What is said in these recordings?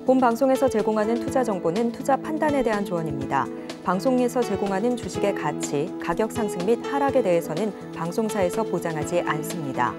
본 방송에서 제공하는 투자 정보는 투자 판단에 대한 조언입니다. 방송에서 제공하는 주식의 가치, 가격 상승 및 하락에 대해서는 방송사에서 보장하지 않습니다.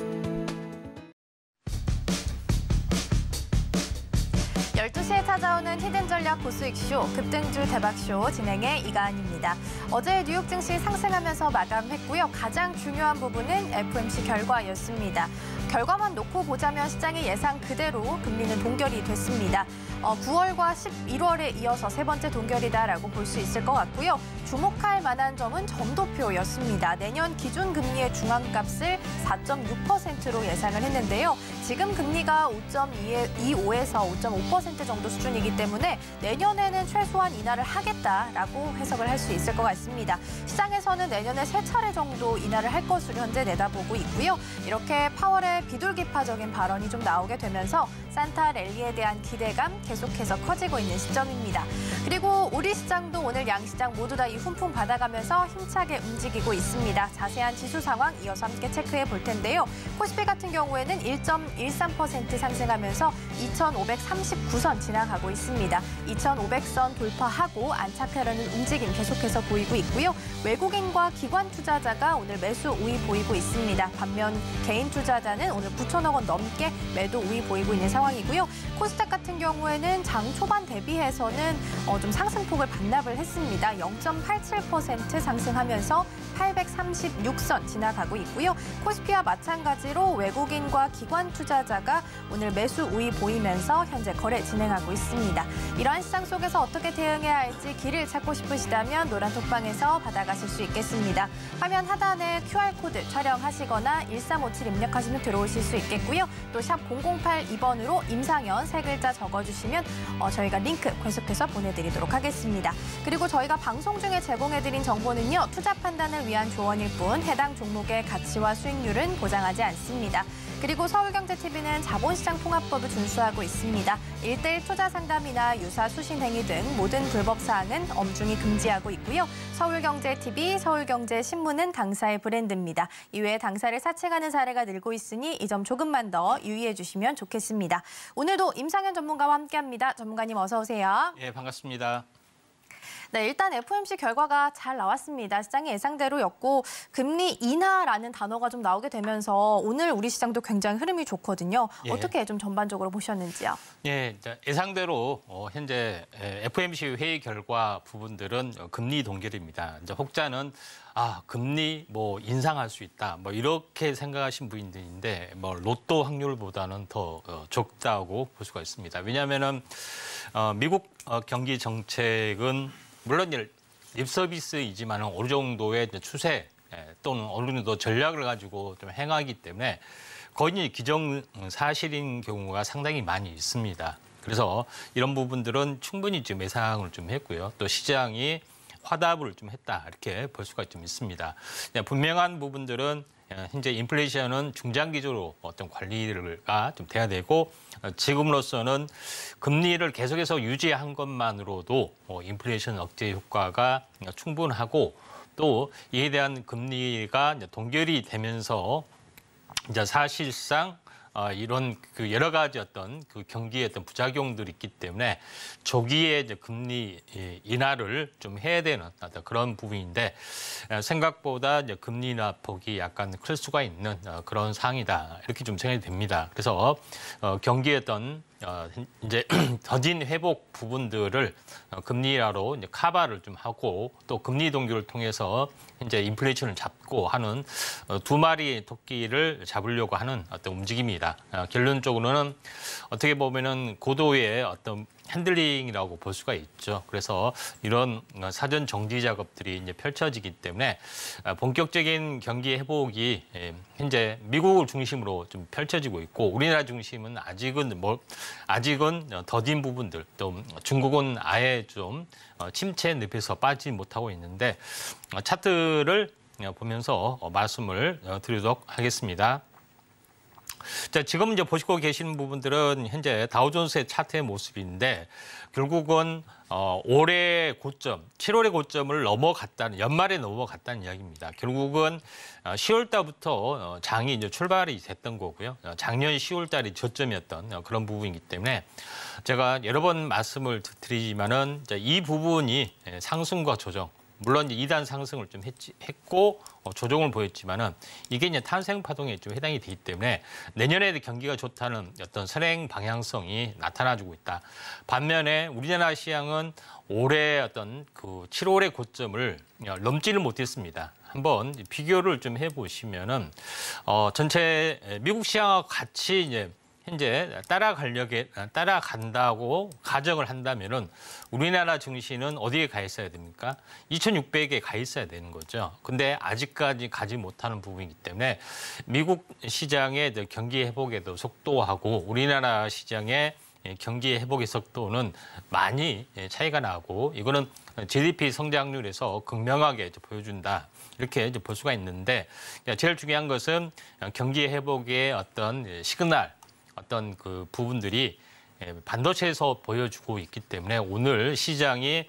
12시에 찾아오는 히든 전략 고수익쇼, 급등주 대박쇼 진행의 이가은입니다. 어제 뉴욕 증시 상승하면서 마감했고요. 가장 중요한 부분은 FOMC 결과였습니다. 결과만 놓고 보자면 시장의 예상 그대로 금리는 동결이 됐습니다. 9월과 11월에 이어서 세 번째 동결이다라고 볼 수 있을 것 같고요. 주목할 만한 점은 점도표였습니다. 내년 기준금리의 중앙값을 4.6%로 예상을 했는데요. 지금 금리가 5.25에서 5.5% 정도 수준이기 때문에 내년에는 최소한 인하를 하겠다라고 해석을 할 수 있을 것 같습니다. 시장에서는 내년에 3차례 정도 인하를 할 것으로 현재 내다보고 있고요. 이렇게 파월의 비둘기파적인 발언이 좀 나오게 되면서 산타 랠리에 대한 기대감 계속해서 커지고 있는 시점입니다. 그리고 우리 시장도 오늘 양시장 모두 다 이 훈풍 받아가면서 힘차게 움직이고 있습니다. 자세한 지수 상황 이어서 함께 체크해 볼 텐데요. 코스피 같은 경우에는 1.13% 상승하면서 2,539선 지나가고 있습니다. 2,500선 돌파하고 안착하려는 움직임 계속해서 보이고 있고요. 외국인과 기관 투자자가 오늘 매수 우위 보이고 있습니다. 반면 개인 투자자는 오늘 9천억 원 넘게 매도 우위 보이고 있는 상황이고요. 코스닥 같은 경우에는 장 초반 대비해서는 좀 상승폭을 반납을 했습니다. 0.87% 상승하면서 836선 지나가고 있고요. 코스피와 마찬가지로 외국인과 기관 투자자가 오늘 매수 우위 보이면서 현재 거래 진행하고 있습니다. 이러한 시장 속에서 어떻게 대응해야 할지 길을 찾고 싶으시다면 노란톡방에서 받아가실 수 있겠습니다. 화면 하단에 QR코드 촬영하시거나 1357 입력하시면 들어오실 수 있겠고요. 또 샵 0082번으로 임상현 3글자 적어주시면 저희가 링크 계속해서 보내드리도록 하겠습니다. 그리고 저희가 방송 중에 제공해드린 정보는요. 투자 판단을 위한 조언일 뿐 해당 종목의 가치와 수익률은 보장하지 않습니다. 그리고 서울경제TV는 자본시장 통합법을 준수하고 있습니다. 1:1 투자 상담이나 유사 수신 행위 등 모든 불법 사항은 엄중히 금지하고 있고요. 서울경제TV, 서울경제신문은 당사의 브랜드입니다. 이외에 당사를 사칭하는 사례가 늘고 있으니 이 점 조금만 더 유의해 주시면 좋겠습니다. 오늘도 임상현 전문가와 함께합니다. 전문가님 어서 오세요. 예, 반갑습니다. 네, 일단 FOMC 결과가 잘 나왔습니다. 시장의 예상대로였고 금리 인하라는 단어가 좀 나오게 되면서 오늘 우리 시장도 굉장히 흐름이 좋거든요. 예. 어떻게 좀 전반적으로 보셨는지요? 예, 예상대로 현재 FOMC 회의 결과 부분들은 금리 동결입니다. 이제 혹자는 금리 인상할 수 있다 이렇게 생각하신 분들인데 로또 확률보다는 더 적다고 볼 수가 있습니다. 왜냐하면은 미국 경기 정책은 물론 립서비스이지만 어느 정도의 추세 또는 어느 정도 전략을 가지고 좀 행하기 때문에 거의 기정사실인 경우가 상당히 많이 있습니다. 그래서 이런 부분들은 충분히 좀 예상을 좀 했고요. 또 시장이 화답을 좀 했다 이렇게 볼 수가 좀 있습니다. 분명한 부분들은 현재 인플레이션은 중장기적으로 어떤 관리가 좀 돼야 되고 지금으로서는 금리를 계속해서 유지한 것만으로도 인플레이션 억제 효과가 충분하고 또 이에 대한 금리가 동결이 되면서 이제 사실상 이런 여러 가지 어떤 경기의 어떤 부작용들이 있기 때문에 조기에 이제 금리 인하를 좀 해야 되는 그런 부분인데 생각보다 이제 금리 인하 폭이 약간 클 수가 있는 그런 상황이다 이렇게 좀 생각이 됩니다. 그래서 경기의 어떤 이제 더딘 회복 부분들을 금리 인하로 이제 커버를 좀 하고 또 금리 동결을 통해서 이제 인플레이션을 잡고 하는 두 마리의 토끼를 잡으려고 하는 어떤 움직임이다. 결론적으로는 어떻게 보면은 고도의 어떤 핸들링이라고 볼 수가 있죠. 그래서 이런 사전 정지 작업들이 이제 펼쳐지기 때문에 본격적인 경기 회복이 현재 미국을 중심으로 좀 펼쳐지고 있고 우리나라 중심은 아직은 더딘 부분들 또 중국은 아예 좀 침체 늪에서 빠지지 못하고 있는데 차트를 보면서 말씀을 드리도록 하겠습니다. 자, 지금 이제 보시고 계시는 부분들은 현재 다우존스의 차트의 모습인데 결국은 올해 고점, 7월의 고점을 넘어갔다는 연말에 넘어갔다는 이야기입니다. 결국은 10월 달부터 장이 이제 출발이 됐던 거고요. 작년 10월 달이 저점이었던 그런 부분이기 때문에 제가 여러 번 말씀을 드리지만은 이 부분이 상승과 조정. 물론 이제 2단 상승을 좀 했고 조정을 보였지만은 이게 이제 탄생 파동에 좀 해당이 되기 때문에 내년에 경기가 좋다는 어떤 선행 방향성이 나타나주고 있다. 반면에 우리나라 시장은 올해 어떤 그 7월의 고점을 넘지를 못했습니다. 한번 비교를 좀 해보시면은 전체 미국 시장과 같이 이제 현재 따라간다고 가정을 한다면은 우리나라 증시는 어디에 가 있어야 됩니까? 2,600에 가 있어야 되는 거죠. 근데 아직까지 가지 못하는 부분이기 때문에 미국 시장의 경기 회복에도 속도하고 우리나라 시장의 경기 회복의 속도는 많이 차이가 나고 이거는 GDP 성장률에서 극명하게 보여준다. 이렇게 볼 수가 있는데 제일 중요한 것은 경기 회복의 어떤 시그널 어떤 그 부분들이 반도체에서 보여주고 있기 때문에 오늘 시장이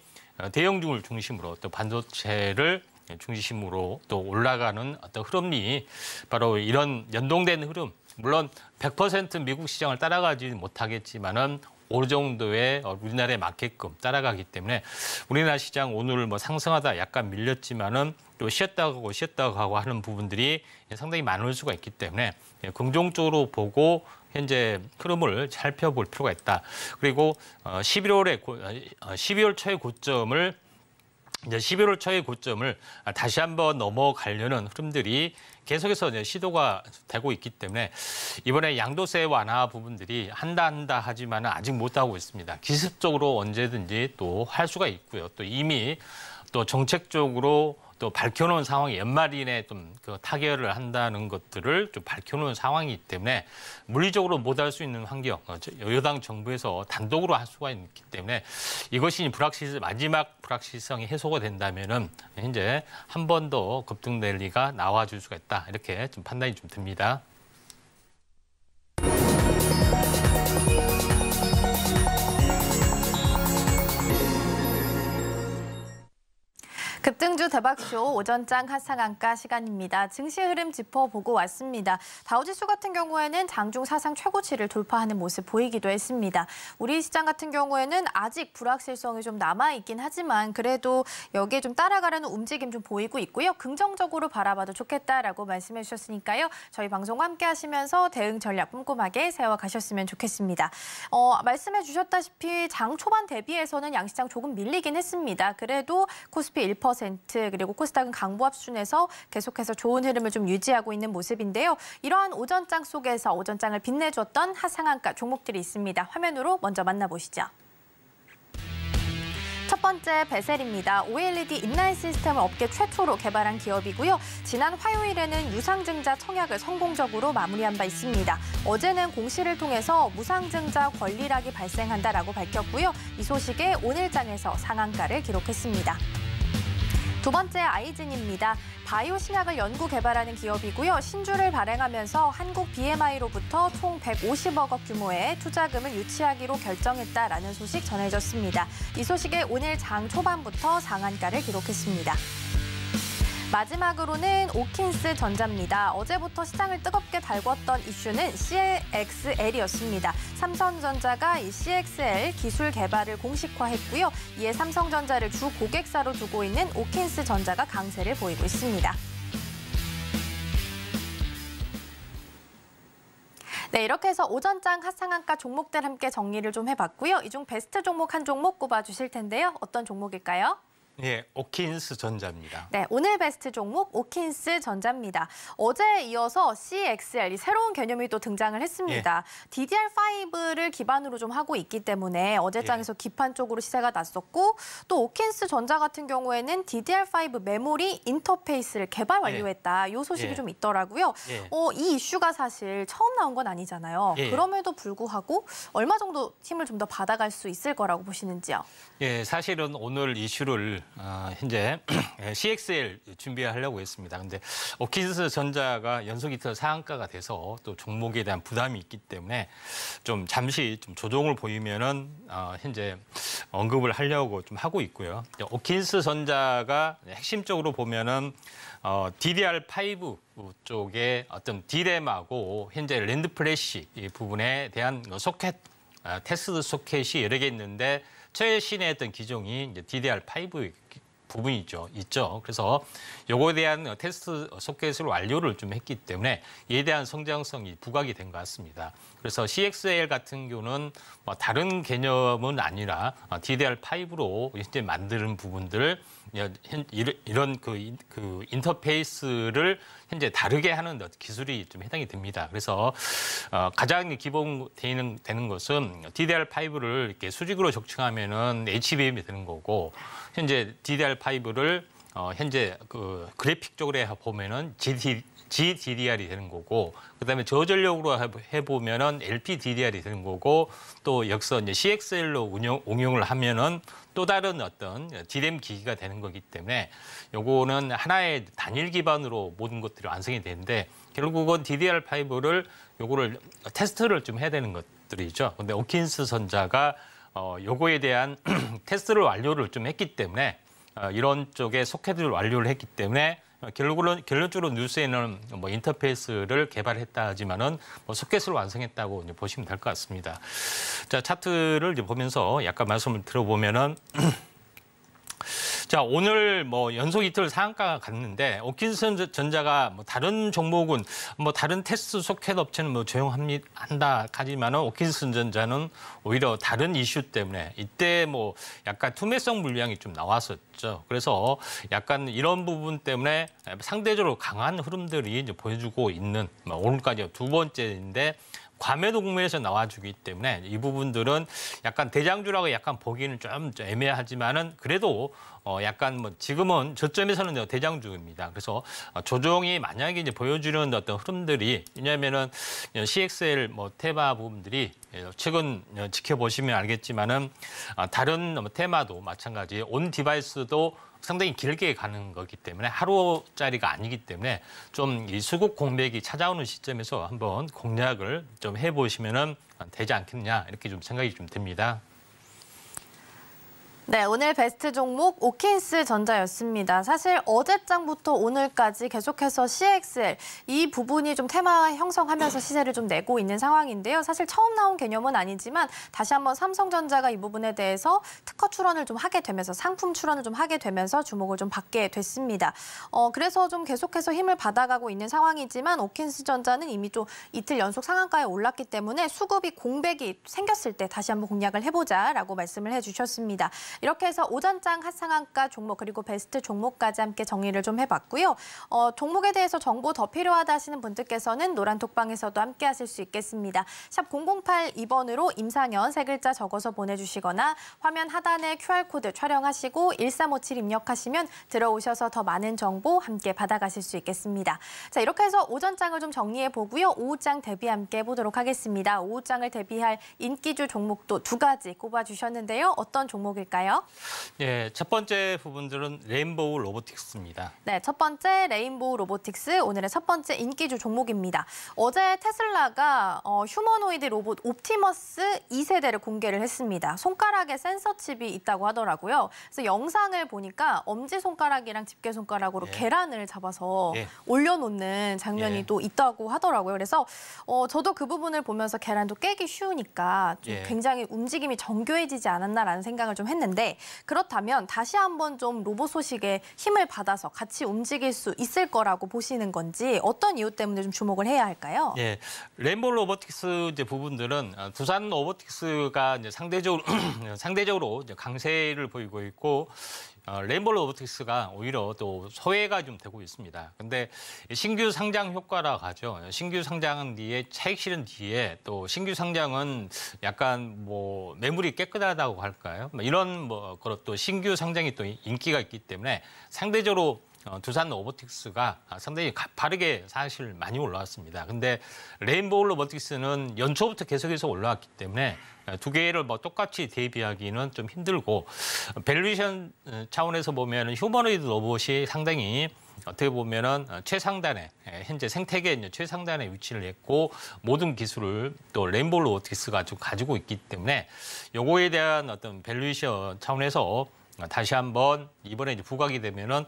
대형주를 중심으로 또 반도체를 중심으로 또 올라가는 어떤 흐름이 바로 이런 연동된 흐름. 물론 100% 미국 시장을 따라가지 못하겠지만은 어느 정도의 우리나라에 맞게끔 따라가기 때문에 우리나라 시장 오늘 뭐 상승하다 약간 밀렸지만은 또 쉬었다 가고 하는 부분들이 상당히 많을 수가 있기 때문에 긍정적으로 보고 현재 흐름을 살펴볼 필요가 있다. 그리고 12월 초의 고점을 이제 11월 초의 고점을 다시 한번 넘어가려는 흐름들이 계속해서 이제 시도가 되고 있기 때문에 이번에 양도세 완화 부분들이 한다 하지만은 아직 못 하고 있습니다. 기습적으로 언제든지 또 할 수가 있고요. 또 이미 또 정책적으로 또 밝혀놓은 상황이 연말이내 좀 그 타결을 한다는 것들을 좀 밝혀놓은 상황이기 때문에 물리적으로 못 할 수 있는 환경, 여당 정부에서 단독으로 할 수가 있기 때문에 이것이 마지막 불확실성이 해소가 된다면은 현재 한 번 더 급등 랠리가 나와줄 수가 있다. 이렇게 좀 판단이 좀 듭니다. 급등주 대박쇼 오전장 핫상한가 시간입니다. 증시 흐름 짚어보고 왔습니다. 다우지수 같은 경우에는 장중 사상 최고치를 돌파하는 모습 보이기도 했습니다. 우리 시장 같은 경우에는 아직 불확실성이 좀 남아있긴 하지만 그래도 여기에 좀 따라가려는 움직임 좀 보이고 있고요. 긍정적으로 바라봐도 좋겠다라고 말씀해 주셨으니까요. 저희 방송 함께 하시면서 대응 전략 꼼꼼하게 세워가셨으면 좋겠습니다. 말씀해 주셨다시피 장 초반 대비해서는 양시장 조금 밀리긴 했습니다. 그래도 코스피 1%, 그리고 코스닥은 강보합 수준에서 계속해서 좋은 흐름을 좀 유지하고 있는 모습인데요. 이러한 오전장 속에서 오전장을 빛내줬던 하상한가 종목들이 있습니다. 화면으로 먼저 만나보시죠. 첫 번째 베셀입니다. OLED 인라인 시스템을 업계 최초로 개발한 기업이고요. 지난 화요일에는 유상증자 청약을 성공적으로 마무리한 바 있습니다. 어제는 공시를 통해서 무상증자 권리락이 발생한다라고 밝혔고요. 이 소식에 오늘장에서 상한가를 기록했습니다. 두 번째 아이진입니다. 바이오 신약을 연구 개발하는 기업이고요. 신주를 발행하면서 한국 BMI로부터 총 150억 원 규모의 투자금을 유치하기로 결정했다라는 소식 전해졌습니다. 이 소식에 오늘 장 초반부터 상한가를 기록했습니다. 마지막으로는 오킨스 전자입니다. 어제부터 시장을 뜨겁게 달궜던 이슈는 CXL이었습니다. 삼성전자가 이 CXL 기술 개발을 공식화했고요. 이에 삼성전자를 주 고객사로 두고 있는 오킨스 전자가 강세를 보이고 있습니다. 네, 이렇게 해서 오전장 핫상한가 종목들 함께 정리를 좀 해봤고요. 이 중 베스트 종목 한 종목 꼽아주실 텐데요. 어떤 종목일까요? 예, 오킨스 전자입니다. 네, 오늘 베스트 종목 오킨스 전자입니다. 어제에 이어서 CXL, 이 새로운 개념이 또 등장을 했습니다. 예. DDR5를 기반으로 좀 하고 있기 때문에 어제장에서 기판 쪽으로 시세가 났었고 또 오킨스 전자 같은 경우에는 DDR5 메모리 인터페이스를 개발 완료했다. 이 소식이 좀 있더라고요. 이 이슈가 사실 처음 나온 건 아니잖아요. 그럼에도 불구하고 얼마 정도 힘을 좀 더 받아갈 수 있을 거라고 보시는지요? 예, 사실은 오늘 이슈를 현재 CXL 준비하려고 했습니다. 근데 오킨스 전자가 연속 이틀 상한가가 돼서 또 종목에 대한 부담이 있기 때문에 좀 잠시 좀 조정을 보이면은 현재 언급을 하려고 좀 하고 있고요. 오킨스 전자가 핵심적으로 보면은 DDR5 쪽에 어떤 D램하고 현재 랜드 플래시 이 부분에 대한 소켓 테스트 소켓이 여러 개 있는데 최신의 어떤 기종이 이제 DDR5 부분이 있죠. 그래서 요거에 대한 테스트 소켓을 완료를 좀 했기 때문에 이에 대한 성장성이 부각이 된 것 같습니다. 그래서 CXL 같은 경우는 뭐 다른 개념은 아니라 DDR5로 현재 만드는 부분들 이런 그 인터페이스를 현재 다르게 하는 기술이 좀 해당이 됩니다. 그래서 가장 기본되는 것은 DDR5를 이렇게 수직으로 적층하면은 HBM이 되는 거고 현재 DDR5를 현재 그 그래픽 쪽으로 보면은 GDDR이 되는 거고, 그다음에 저전력으로 해보면은 LPDDR이 되는 거고, 또 여기서 이제 CXL로 응용을 하면은 또 다른 어떤 D램 기기가 되는 거기 때문에 요거는 하나의 단일 기반으로 모든 것들이 완성이 되는데 결국은 DDR5를 요거를 테스트를 좀 해야 되는 것들이죠. 근데 오킨스 전자가 요거에 대한 테스트를 완료를 좀 했기 때문에 이런 쪽에 소켓을 완료를 했기 때문에 결론적으로 뉴스에는 뭐 인터페이스를 개발했다 하지만은 뭐 소켓을 완성했다고 이제 보시면 될 것 같습니다. 자, 차트를 이제 보면서 약간 말씀을 들어보면은 자, 오늘 뭐 연속 이틀 상한가가 갔는데 오킨스 전자가 뭐 다른 종목은 뭐 다른 테스트 소켓 업체는 뭐 조용한다 하지만은 오킨스 전자는 오히려 다른 이슈 때문에 이때 뭐 약간 투매성 물량이 좀 나왔었죠. 그래서 약간 이런 부분 때문에 상대적으로 강한 흐름들이 이제 보여주고 있는 오늘까지 두 번째인데 과매도 국면에서 나와주기 때문에 이 부분들은 약간 대장주라고 약간 보기는 좀 애매하지만은 그래도 약간 뭐 지금은 저점에서는 대장주입니다. 그래서 조정이 만약에 이제 보여주는 어떤 흐름들이 왜냐하면은 CXL 뭐 테마 부분들이 최근 지켜보시면 알겠지만은 다른 테마도 마찬가지 온 디바이스도 상당히 길게 가는 거기 때문에 하루짜리가 아니기 때문에 좀 이 수급 공백이 찾아오는 시점에서 한번 공략을 좀 해보시면은 되지 않겠냐 이렇게 좀 생각이 좀 듭니다. 네, 오늘 베스트 종목 오킨스 전자였습니다. 사실 어제장부터 오늘까지 계속해서 CXL 이 부분이 좀 테마 형성하면서 시세를 좀 내고 있는 상황인데요. 사실 처음 나온 개념은 아니지만 다시 한번 삼성전자가 이 부분에 대해서 특허 출원을 좀 하게 되면서 상품 출원을 좀 하게 되면서 주목을 좀 받게 됐습니다. 그래서 좀 계속해서 힘을 받아가고 있는 상황이지만 오킨스 전자는 이미 좀 이틀 연속 상한가에 올랐기 때문에 수급이 공백이 생겼을 때 다시 한번 공략을 해보자라고 말씀을 해주셨습니다. 이렇게 해서 오전장 핫상한가 종목 그리고 베스트 종목까지 함께 정리를 좀 해봤고요. 종목에 대해서 정보 더 필요하다 하시는 분들께서는 노란톡방에서도 함께 하실 수 있겠습니다. 샵 0082번으로 임상현 세 글자 적어서 보내주시거나 화면 하단에 QR코드 촬영하시고 1357 입력하시면 들어오셔서 더 많은 정보 함께 받아가실 수 있겠습니다. 자, 이렇게 해서 오전장을 좀 정리해보고요. 오후장 대비 함께 해보도록 하겠습니다. 오후장을 대비할 인기주 종목도 두 가지 꼽아주셨는데요. 어떤 종목일까요? 예, 첫 번째 부분들은 레인보우 로보틱스입니다. 네, 첫 번째 레인보우 로보틱스 오늘의 첫 번째 인기주 종목입니다. 어제 테슬라가 휴머노이드 로봇 옵티머스 2세대를 공개를 했습니다. 손가락에 센서 칩이 있다고 하더라고요. 그래서 영상을 보니까 엄지손가락이랑 집게손가락으로 계란을 잡아서 올려놓는 장면이 또 있다고 하더라고요. 그래서 저도 그 부분을 보면서 계란도 깨기 쉬우니까 좀 굉장히 움직임이 정교해지지 않았나라는 생각을 좀 했는데 그렇다면 다시 한번 좀 로봇 소식에 힘을 받아서 같이 움직일 수 있을 거라고 보시는 건지 어떤 이유 때문에 좀 주목을 해야 할까요? 예, 레인보우 로보틱스 이제 부분들은 두산 로보틱스가 이제 상대적으로 이제 강세를 보이고 있고 레인보우 로보틱스가 오히려 또 소외가 좀 되고 있습니다. 근데 신규 상장 효과라고 하죠. 신규 상장 뒤에 차익 실현 뒤에 또 신규 상장은 약간 뭐 매물이 깨끗하다고 할까요? 이런 뭐 그런 또 신규 상장이 또 인기가 있기 때문에 상대적으로 두산 로보틱스가 상당히 가파르게 사실 많이 올라왔습니다. 근데 레인보우 로보틱스는 연초부터 계속해서 올라왔기 때문에 두 개를 뭐 똑같이 대비하기는 좀 힘들고 밸류에이션 차원에서 보면 휴머노이드 로봇이 상당히 어떻게 보면은 최상단에 현재 생태계의 최상단에 위치를 했고 모든 기술을 또 레인보우 로보틱스가 가지고 있기 때문에 요거에 대한 어떤 밸류에이션 차원에서 다시 한번 이번에 이제 부각이 되면은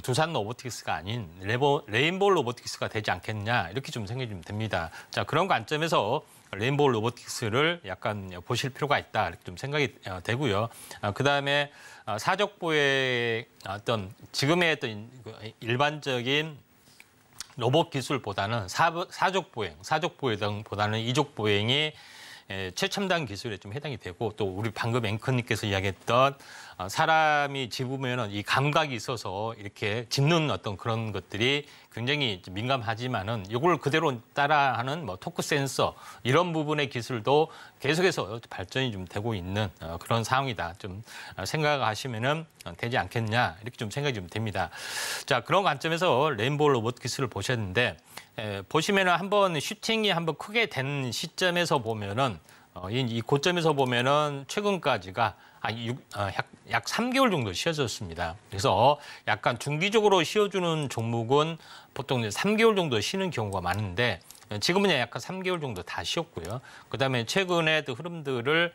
두산 로보틱스가 아닌 레인보우 로보틱스가 되지 않겠냐 이렇게 좀 생각이 좀 됩니다. 자, 그런 관점에서 레인보우 로보틱스를 약간 보실 필요가 있다 이렇게 좀 생각이 되고요. 그다음에 사족보의 어떤 지금의 어떤 일반적인 로봇 기술보다는 사족보행보다는 이족보행이 최첨단 기술에 좀 해당이 되고 또 우리 방금 앵커님께서 이야기했던 사람이 집으면은 이 감각이 있어서 이렇게 짚는 어떤 그런 것들이 굉장히 민감하지만은 이걸 그대로 따라하는 뭐 토크 센서 이런 부분의 기술도 계속해서 발전이 좀 되고 있는 그런 상황이다. 좀 생각하시면은 되지 않겠냐 이렇게 좀 생각이 좀 됩니다. 자, 그런 관점에서 레인보우 로봇 기술을 보셨는데 보시면은 한번 슈팅이 한번 크게 된 시점에서 보면은 이 고점에서 보면은 최근까지가 약 3개월 정도 쉬어졌습니다. 그래서 약간 중기적으로 쉬어주는 종목은 보통 3개월 정도 쉬는 경우가 많은데 지금은 약간 3개월 정도 다 쉬었고요. 그다음에 최근의 흐름들을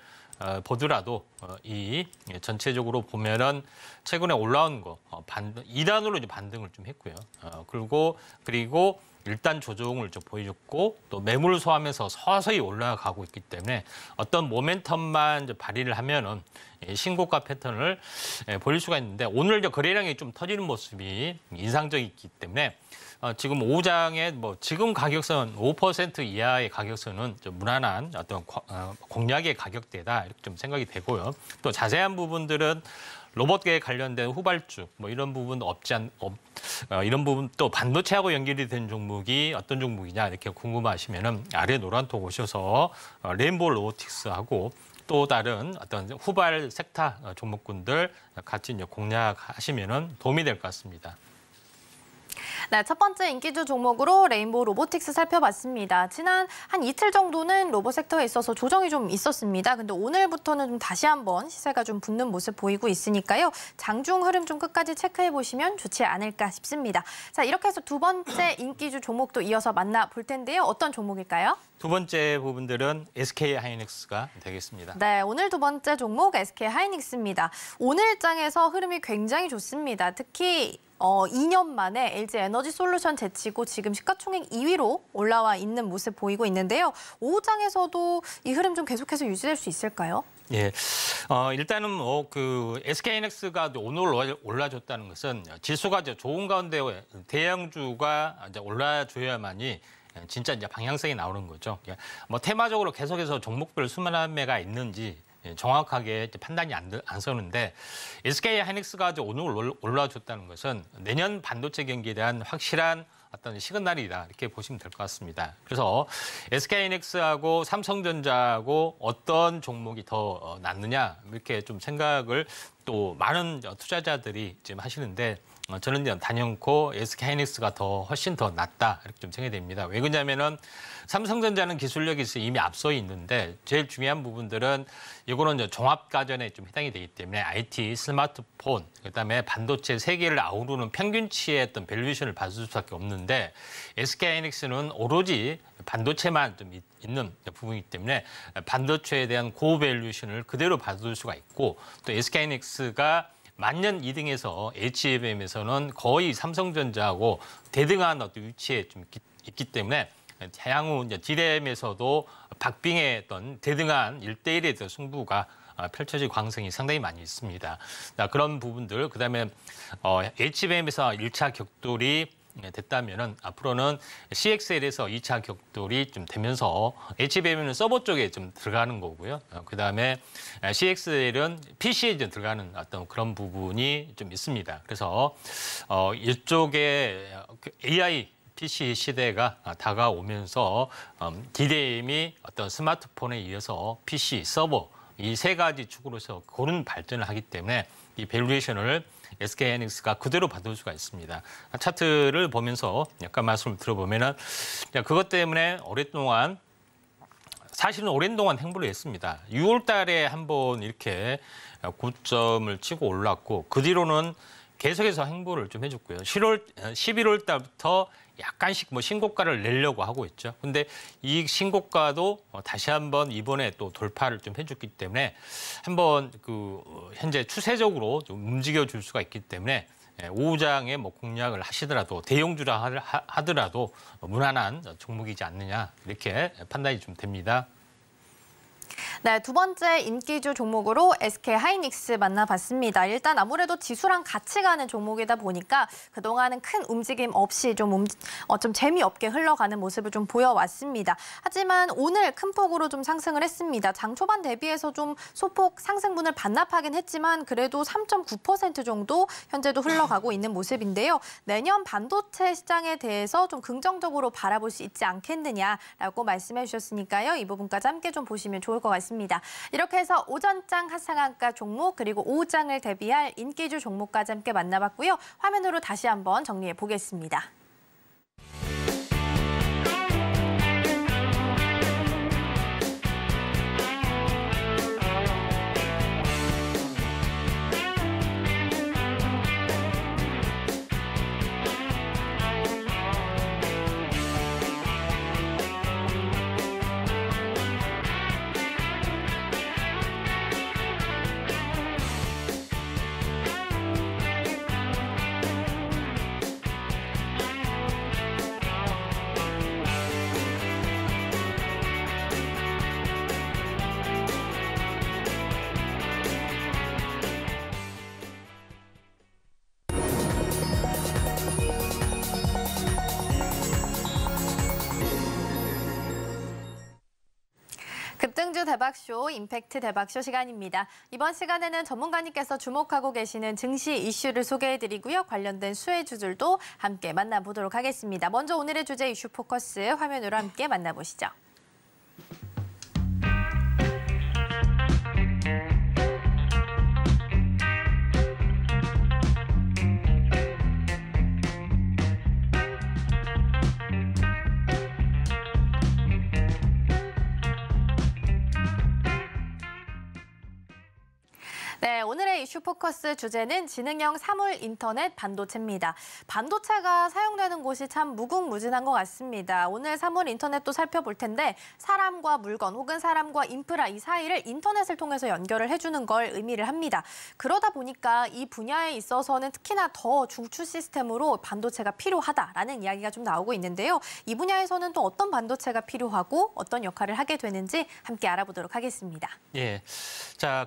보더라도 이 전체적으로 보면은 최근에 올라온 거 2단으로 이제 반등을 좀 했고요. 그리고 일단 조정을 좀 보여줬고 또 매물을 소화하면서 서서히 올라가고 있기 때문에 어떤 모멘텀만 이제 발휘를 하면은 신고가 패턴을 보일 수가 있는데 오늘 이제 거래량이 좀 터지는 모습이 인상적이기 때문에 지금 오후장에 뭐 지금 가격선 5% 이하의 가격선은 좀 무난한 어떤 공략의 가격대다 이렇게 좀 생각이 되고요. 또 자세한 부분들은 로봇계에 관련된 후발주 뭐 이런 부분 이런 부분 또 반도체하고 연결이 된 종목이 어떤 종목이냐 이렇게 궁금하시면은 아래 노란톡 오셔서 레인보우 로보틱스하고 또 다른 어떤 후발 섹터 종목군들 같이 이제 공략하시면은 도움이 될 것 같습니다. 네, 첫 번째 인기주 종목으로 레인보우 로보틱스 살펴봤습니다. 지난 한 이틀 정도는 로봇 섹터에 있어서 조정이 좀 있었습니다. 근데 오늘부터는 좀 다시 한번 시세가 좀 붙는 모습 보이고 있으니까요. 장중 흐름 좀 끝까지 체크해 보시면 좋지 않을까 싶습니다. 자, 이렇게 해서 두 번째 인기주 종목도 이어서 만나볼 텐데요. 어떤 종목일까요? 두 번째 부분들은 SK 하이닉스가 되겠습니다. 네, 오늘 두 번째 종목 SK 하이닉스입니다. 오늘 장에서 흐름이 굉장히 좋습니다. 특히 2년 만에 LG 에너지 솔루션 제치고 지금 시가총액 2위로 올라와 있는 모습 보이고 있는데요. 오후장에서도 이 흐름 좀 계속해서 유지될 수 있을까요? 예, 일단은 뭐 그 SK하이닉스가 오늘 올라줬다는 것은 지수가 이제 좋은 가운데 대형주가 이제 올라줘야만이 진짜 이제 방향성이 나오는 거죠. 뭐 테마적으로 계속해서 종목별 수만 매가 있는지 정확하게 판단이 안 서는데 SK 하이닉스가 오늘 올라줬다는 것은 내년 반도체 경기에 대한 확실한 어떤 시그널이다 이렇게 보시면 될 것 같습니다. 그래서 SK 하이닉스하고 삼성전자하고 어떤 종목이 더 낫느냐 이렇게 좀 생각을 또 많은 투자자들이 지금 하시는데 저는 단연코 SK 하이닉스가 훨씬 더 낫다 이렇게 좀 생각이 됩니다. 왜 그러냐면은 삼성전자는 기술력이 이미 앞서 있는데 제일 중요한 부분들은 이거는 이제 종합 가전에 좀 해당이 되기 때문에 IT, 스마트폰, 그다음에 반도체 세 개를 아우르는 평균치의 어떤 밸류에이션을 받을 수밖에 없는데 SK 하이닉스는 오로지 반도체만 좀 있는 부분이기 때문에 반도체에 대한 고밸류에이션을 그대로 받을 수가 있고 또 SK 하이닉스가 만년 2등에서 HBM에서는 거의 삼성전자하고 대등한 어떤 위치에 좀 있기 때문에 향후 이제 D램에서도 박빙의 어떤 대등한 1대1의 어떤 승부가 펼쳐질 가능성이 상당히 많이 있습니다. 그런 부분들, 그다음에 HBM에서 1차 격돌이 됐다면은 앞으로는 CXL에서 2차 격돌이 좀 되면서 HBM은 서버 쪽에 좀 들어가는 거고요. 그다음에 CXL은 PC에 좀 들어가는 어떤 그런 부분이 좀 있습니다. 그래서 이쪽에 AI PC 시대가 다가오면서 D램이 어떤 스마트폰에 이어서 PC 서버 이 세 가지 축으로서 그런 발전을 하기 때문에 이 밸류에이션을 SK하이닉스가 그대로 받을 수가 있습니다. 차트를 보면서 약간 말씀을 들어보면은 그것 때문에 오랫동안 사실은 오랜 동안 행보를 했습니다. 6월 달에 한번 이렇게 고점을 치고 올랐고 그 뒤로는 계속해서 행보를 좀 해줬고요. 11월 달부터 약간씩 뭐 신고가를 내려고 하고 있죠. 근데 이 신고가도 다시 한번 이번에 또 돌파를 좀 해줬기 때문에 한번 그 현재 추세적으로 좀 움직여줄 수가 있기 때문에 오후장에 뭐 공략을 하시더라도 대형주라 하더라도 무난한 종목이지 않느냐 이렇게 판단이 좀 됩니다. 네, 두 번째 인기주 종목으로 SK하이닉스 만나봤습니다. 일단 아무래도 지수랑 같이 가는 종목이다 보니까 그동안은 큰 움직임 없이 좀 재미없게 흘러가는 모습을 좀 보여왔습니다. 하지만 오늘 큰 폭으로 좀 상승을 했습니다. 장 초반 대비해서 좀 소폭 상승분을 반납하긴 했지만 그래도 3.9% 정도 현재도 흘러가고 있는 모습인데요. 내년 반도체 시장에 대해서 좀 긍정적으로 바라볼 수 있지 않겠느냐라고 말씀해 주셨으니까요. 이 부분까지 함께 좀 보시면 좋을 것 같습니다. 이렇게 해서 오전장 하상한가 종목 그리고 오후장을 대비할 인기주 종목까지 함께 만나봤고요. 화면으로 다시 한번 정리해 보겠습니다. 급등주 대박쇼, 임팩트 대박쇼 시간입니다. 이번 시간에는 전문가님께서 주목하고 계시는 증시 이슈를 소개해드리고요. 관련된 수혜주들도 함께 만나보도록 하겠습니다. 먼저 오늘의 주제 이슈 포커스 화면으로 함께 만나보시죠. 네, 오늘의 이슈 포커스 주제는 지능형 사물 인터넷 반도체입니다. 반도체가 사용되는 곳이 참 무궁무진한 것 같습니다. 오늘 사물 인터넷도 살펴볼 텐데 사람과 물건 혹은 사람과 인프라 이 사이를 인터넷을 통해서 연결을 해주는 걸 의미를 합니다. 그러다 보니까 이 분야에 있어서는 특히나 더 중추 시스템으로 반도체가 필요하다라는 이야기가 좀 나오고 있는데요. 이 분야에서는 또 어떤 반도체가 필요하고 어떤 역할을 하게 되는지 함께 알아보도록 하겠습니다. 예, 자,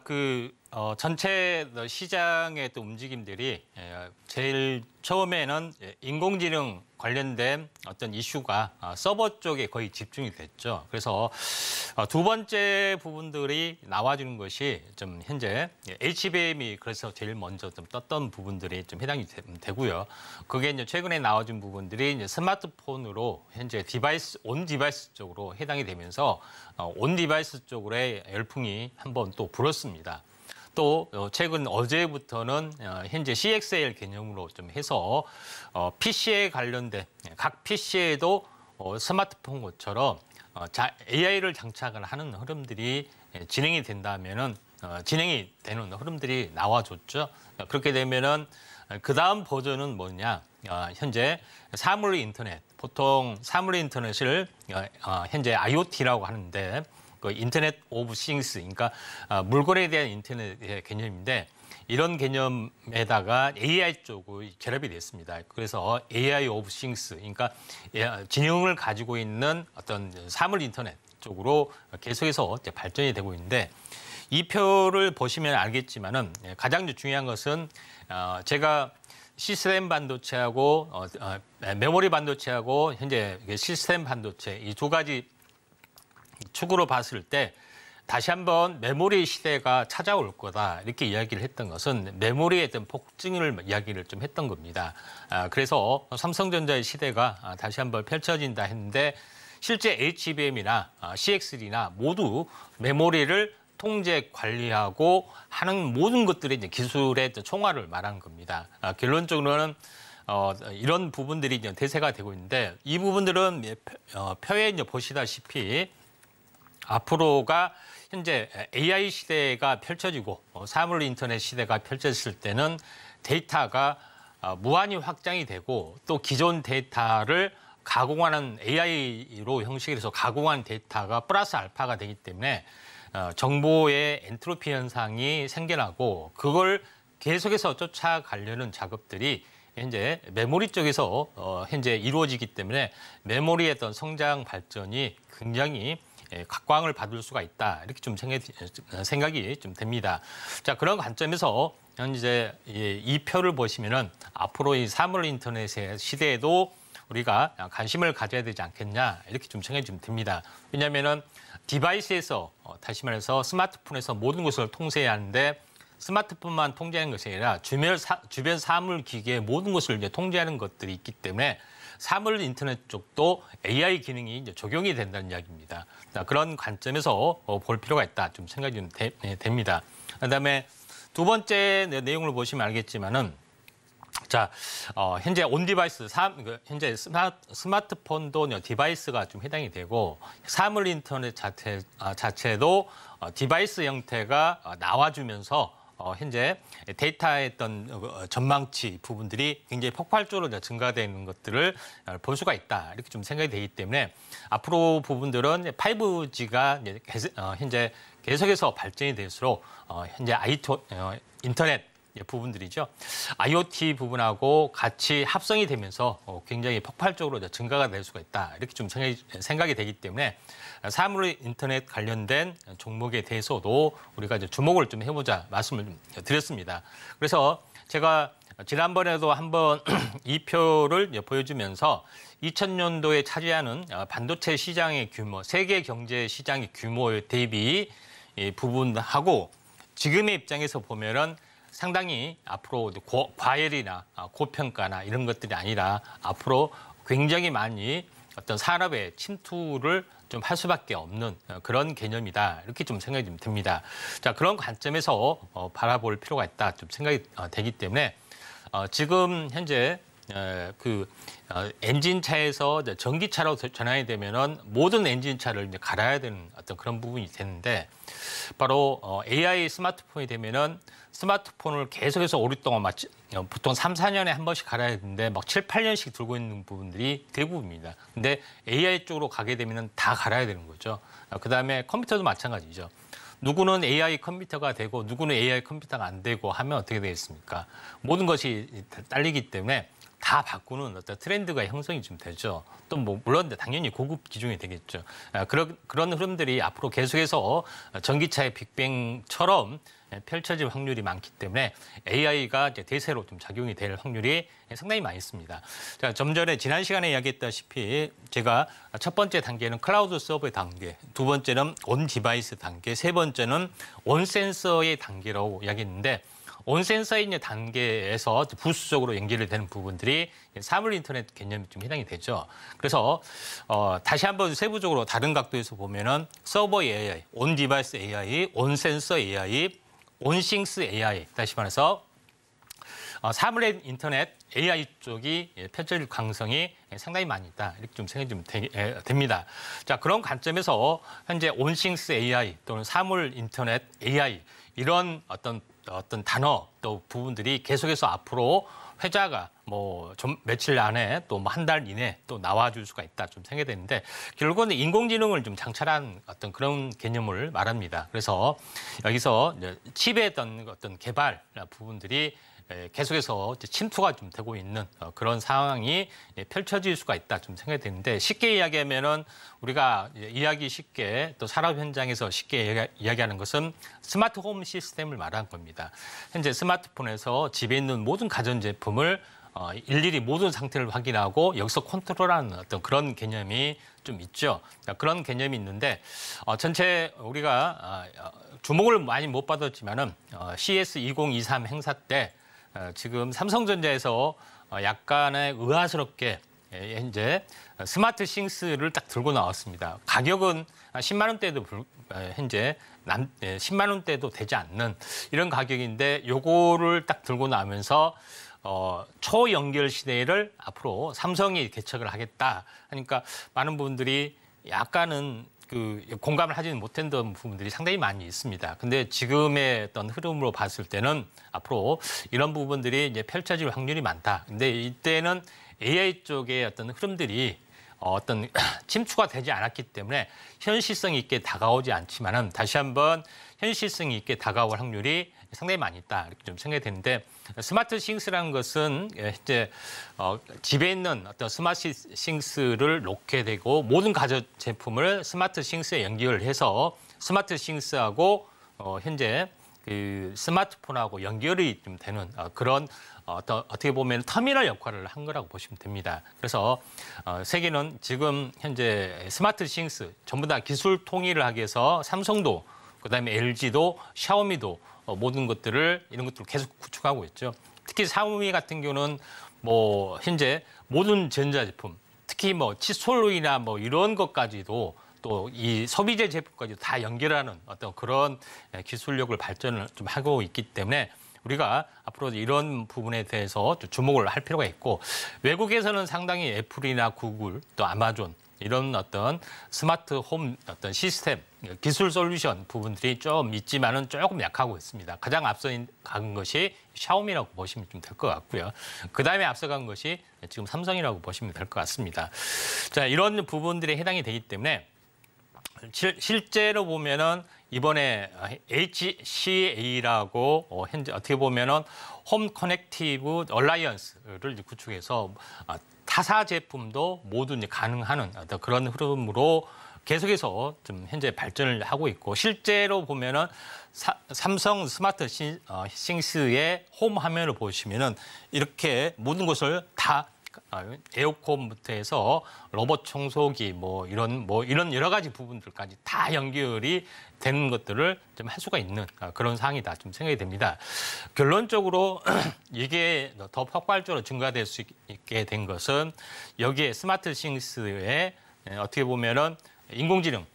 전체 시장의 또 움직임들이 제일 처음에는 인공지능 관련된 어떤 이슈가 서버 쪽에 거의 집중이 됐죠. 그래서 두 번째 부분들이 나와주는 것이 좀 현재 HBM이 그래서 제일 먼저 좀 떴던 부분들이 좀 해당이 되고요. 그게 이제 최근에 나와준 부분들이 이제 스마트폰으로 현재 온 디바이스 쪽으로 해당이 되면서 온 디바이스 쪽으로의 열풍이 한번 또 불었습니다. 또 최근 어제부터는 현재 CXL 개념으로 좀 해서 PC에 관련된 각 PC에도 스마트폰처럼 AI를 장착을 하는 흐름들이 진행이 된다면은 진행이 되는 흐름들이 나와줬죠. 그렇게 되면은 그 다음 버전은 뭐냐? 현재 사물 인터넷, 보통 사물 인터넷을 현재 IoT라고 하는데. 그 인터넷 오브 싱스, 그러니까 물건에 대한 인터넷의 개념인데 이런 개념에다가 AI 쪽이 결합이 됐습니다. 그래서 AI 오브 싱스, 그러니까 지능을 가지고 있는 어떤 사물 인터넷 쪽으로 계속해서 발전이 되고 있는데 이 표를 보시면 알겠지만은 가장 중요한 것은 제가 시스템 반도체하고 메모리 반도체하고 현재 시스템 반도체 이 두 가지 축으로 봤을 때 다시 한번 메모리 시대가 찾아올 거다 이렇게 이야기를 했던 것은 메모리에 어떤 폭증을 이야기를 좀 했던 겁니다. 그래서 삼성전자의 시대가 다시 한번 펼쳐진다 했는데 실제 HBM이나 CXL이나 모두 메모리를 통제, 관리하고 하는 모든 것들이 이제 기술의 총괄을 말하는 겁니다. 결론적으로는 이런 부분들이 이제 대세가 되고 있는데 이 부분들은 표에 이제 보시다시피 앞으로가 현재 AI 시대가 펼쳐지고 사물 인터넷 시대가 펼쳐질 때는 데이터가 무한히 확장이 되고 또 기존 데이터를 가공하는 AI로 형식으로 가공한 데이터가 플러스 알파가 되기 때문에 정보의 엔트로피 현상이 생겨나고 그걸 계속해서 쫓아가려는 작업들이 현재 메모리 쪽에서 현재 이루어지기 때문에 메모리의 어떤 성장 발전이 굉장히 각광을 받을 수가 있다. 이렇게 좀 생각이 좀 됩니다. 자, 그런 관점에서 현재 이 표를 보시면은 앞으로 이 사물 인터넷의 시대에도 우리가 관심을 가져야 되지 않겠냐. 이렇게 좀 생각이 좀 듭니다. 왜냐하면은 디바이스에서 다시 말해서 스마트폰에서 모든 것을 통제해야 하는데 스마트폰만 통제하는 것이 아니라 주변 사물 기기의 모든 것을 이제 통제하는 것들이 있기 때문에 사물 인터넷 쪽도 AI 기능이 이제 적용이 된다는 이야기입니다. 그런 관점에서 볼 필요가 있다. 좀 생각이 좀 됩니다. 그다음에 두 번째 내용을 보시면 알겠지만은 자, 현재 온 디바이스, 현재 스마트폰도 디바이스가 좀 해당이 되고 사물 인터넷 자체도 디바이스 형태가 나와주면서 현재 데이터의 어떤 전망치 부분들이 굉장히 폭발적으로 증가되는 것들을 볼 수가 있다. 이렇게 좀 생각이 되기 때문에 앞으로 부분들은 5G가 현재 계속해서 발전이 될수록 현재 인터넷 부분들이죠. IoT 부분하고 같이 합성이 되면서 굉장히 폭발적으로 증가가 될 수가 있다. 이렇게 좀 생각이 되기 때문에 사물 인터넷 관련된 종목에 대해서도 우리가 이제 주목을 좀 해보자 말씀을 좀 드렸습니다. 그래서 제가 지난번에도 한번 이 표를 보여주면서 2000년도에 차지하는 반도체 시장의 규모, 세계 경제 시장의 규모 대비 부분하고 지금의 입장에서 보면은 상당히 앞으로 과열이나 고평가나 이런 것들이 아니라 앞으로 굉장히 많이 어떤 산업의 침투를 좀 할 수밖에 없는 그런 개념이다. 이렇게 좀 생각이 좀 듭니다. 자, 그런 관점에서 바라볼 필요가 있다. 좀 생각이 되기 때문에 지금 현재 엔진차에서 전기차로 전환이 되면은 모든 엔진차를 이제 갈아야 되는 어떤 그런 부분이 되는데 바로 AI 스마트폰이 되면은 스마트폰을 계속해서 오랫동안 보통 3, 4년에 한 번씩 갈아야 되는데 막 7, 8년씩 들고 있는 부분들이 대부분입니다. 근데 AI 쪽으로 가게 되면은 다 갈아야 되는 거죠. 그다음에 컴퓨터도 마찬가지죠. 누구는 AI 컴퓨터가 되고 누구는 AI 컴퓨터가 안 되고 하면 어떻게 되겠습니까? 모든 것이 딸리기 때문에 다 바꾸는 어떤 트렌드가 형성이 좀 되죠. 또 물론 당연히 고급 기종이 되겠죠. 그런 흐름들이 앞으로 계속해서 전기차의 빅뱅처럼 펼쳐질 확률이 많기 때문에 AI가 이제 대세로 좀 작용이 될 확률이 상당히 많이 있습니다. 자, 좀 전에 지난 시간에 이야기했다시피 제가 첫 번째 단계는 클라우드 서버의 단계, 두 번째는 온 디바이스 단계, 세 번째는 온 센서의 단계라고 이야기했는데 온 센서의 이제 단계에서 부수적으로 연결이 되는 부분들이 사물 인터넷 개념이 좀 해당이 되죠. 그래서 다시 한번 세부적으로 다른 각도에서 보면은 서버 AI, 온 디바이스 AI, 온 센서 AI, 온 싱스 AI, 다시 말해서 사물의 인터넷 AI 쪽이 펼쳐질 가능성이 상당히 많이 있다. 이렇게 좀 생각이 좀 됩니다. 자, 그런 관점에서 현재 온 싱스 AI 또는 사물 인터넷 AI 이런 어떤 단어 또 부분들이 계속해서 앞으로 회자가 좀 며칠 안에 또 한 달 이내 또 나와줄 수가 있다 좀 생각이 되는데 결국은 인공지능을 좀 장착한 어떤 그런 개념을 말합니다. 그래서 여기서 칩의 어떤 개발 부분들이 계속해서 침투가 좀 되고 있는 그런 상황이 펼쳐질 수가 있다 좀 생각이 되는데 쉽게 이야기하면은 우리가 이야기 쉽게 또 산업 현장에서 쉽게 이야기하는 것은 스마트 홈 시스템을 말하는 겁니다. 현재 스마트폰에서 집에 있는 모든 가전제품을 일일이 모든 상태를 확인하고 여기서 컨트롤하는 어떤 그런 개념이 좀 있죠. 그런 개념이 있는데 전체 우리가 주목을 많이 못 받았지만은 CES 2023 행사 때 지금 삼성전자에서 약간의 의아스럽게 현재 스마트 싱스를 딱 들고 나왔습니다. 가격은 10만 원대도 현재 10만 원대도 되지 않는 이런 가격인데 요거를 딱 들고 나면서 초연결 시대를 앞으로 삼성이 개척을 하겠다 하니까 많은 분들이 약간은 공감을 하지는 못했던 부분들이 상당히 많이 있습니다. 근데 지금의 어떤 흐름으로 봤을 때는 앞으로 이런 부분들이 이제 펼쳐질 확률이 많다. 근데 이때는 AI 쪽의 어떤 흐름들이 어떤 침투가 되지 않았기 때문에 현실성 있게 다가오지 않지만은 다시 한번 현실성 있게 다가올 확률이 상당히 많이 있다 이렇게 좀 생각이 되는데 스마트 싱스라는 것은 이제 집에 있는 어떤 스마트 싱스를 놓게 되고 모든 가전 제품을 스마트 싱스에 연결해서 스마트 싱스하고 현재 그 스마트폰하고 연결이 좀 되는 그런 어떻게 보면 터미널 역할을 한 거라고 보시면 됩니다. 그래서 세계는 지금 현재 스마트 싱스 전부 다 기술 통일을 하기 위해서 삼성도 그다음에 LG도 샤오미도 모든 것들을 이런 것들을 계속 구축하고 있죠. 특히 샤오미 같은 경우는 뭐 현재 모든 전자제품, 특히 뭐 칫솔이나 뭐 이런 것까지도 또 이 소비재 제품까지도 다 연결하는 어떤 그런 기술력을 발전을 좀 하고 있기 때문에 우리가 앞으로 이런 부분에 대해서 주목을 할 필요가 있고 외국에서는 상당히 애플이나 구글 또 아마존 이런 어떤 스마트 홈 어떤 시스템, 기술 솔루션 부분들이 좀 있지만은 조금 약하고 있습니다. 가장 앞서 간 것이 샤오미라고 보시면 좀 될 것 같고요. 그다음에 앞서간 것이 지금 삼성이라고 보시면 될 것 같습니다. 자, 이런 부분들에 해당이 되기 때문에 실제로 보면은 이번에 HCA라고 현재 어떻게 보면은 홈 커넥티브 얼라이언스를 구축해서 타사 제품도 모두 이제 가능한 어떤 그런 흐름으로 계속해서 좀 현재 발전을 하고 있고 실제로 보면은 삼성 스마트 싱스의 홈 화면을 보시면은 이렇게 모든 것을 다 에어컨부터 해서 로봇 청소기 뭐 이런 여러 가지 부분들까지 다 연결이 되는 것들을 좀 할 수가 있는 그런 상황이다 좀 생각이 됩니다. 결론적으로 이게 더 폭발적으로 증가될 수 있게 된 것은 여기에 스마트 싱스에 어떻게 보면은 인공지능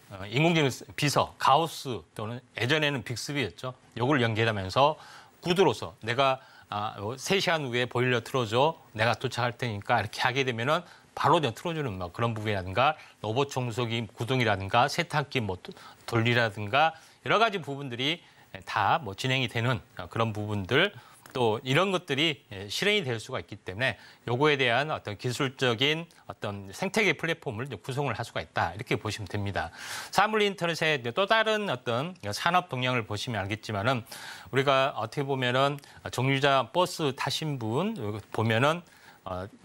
비서 가우스 또는 예전에는 빅스비였죠. 요걸 연결하면서 구두로서 내가 3시간 후에 보일러 틀어줘. 내가 도착할 테니까 이렇게 하게 되면은 바로 틀어주는 뭐 그런 부분이라든가 로봇 청소기 구동이라든가 세탁기 뭐 돌리라든가 여러 가지 부분들이 다 뭐 진행이 되는 그런 부분들 또 이런 것들이 실행이 될 수가 있기 때문에 요거에 대한 어떤 기술적인 어떤 생태계 플랫폼을 구성을 할 수가 있다 이렇게 보시면 됩니다. 사물 인터넷의 또 다른 어떤 산업 동향을 보시면 알겠지만은 우리가 어떻게 보면은 정류장 버스 타신 분 보면은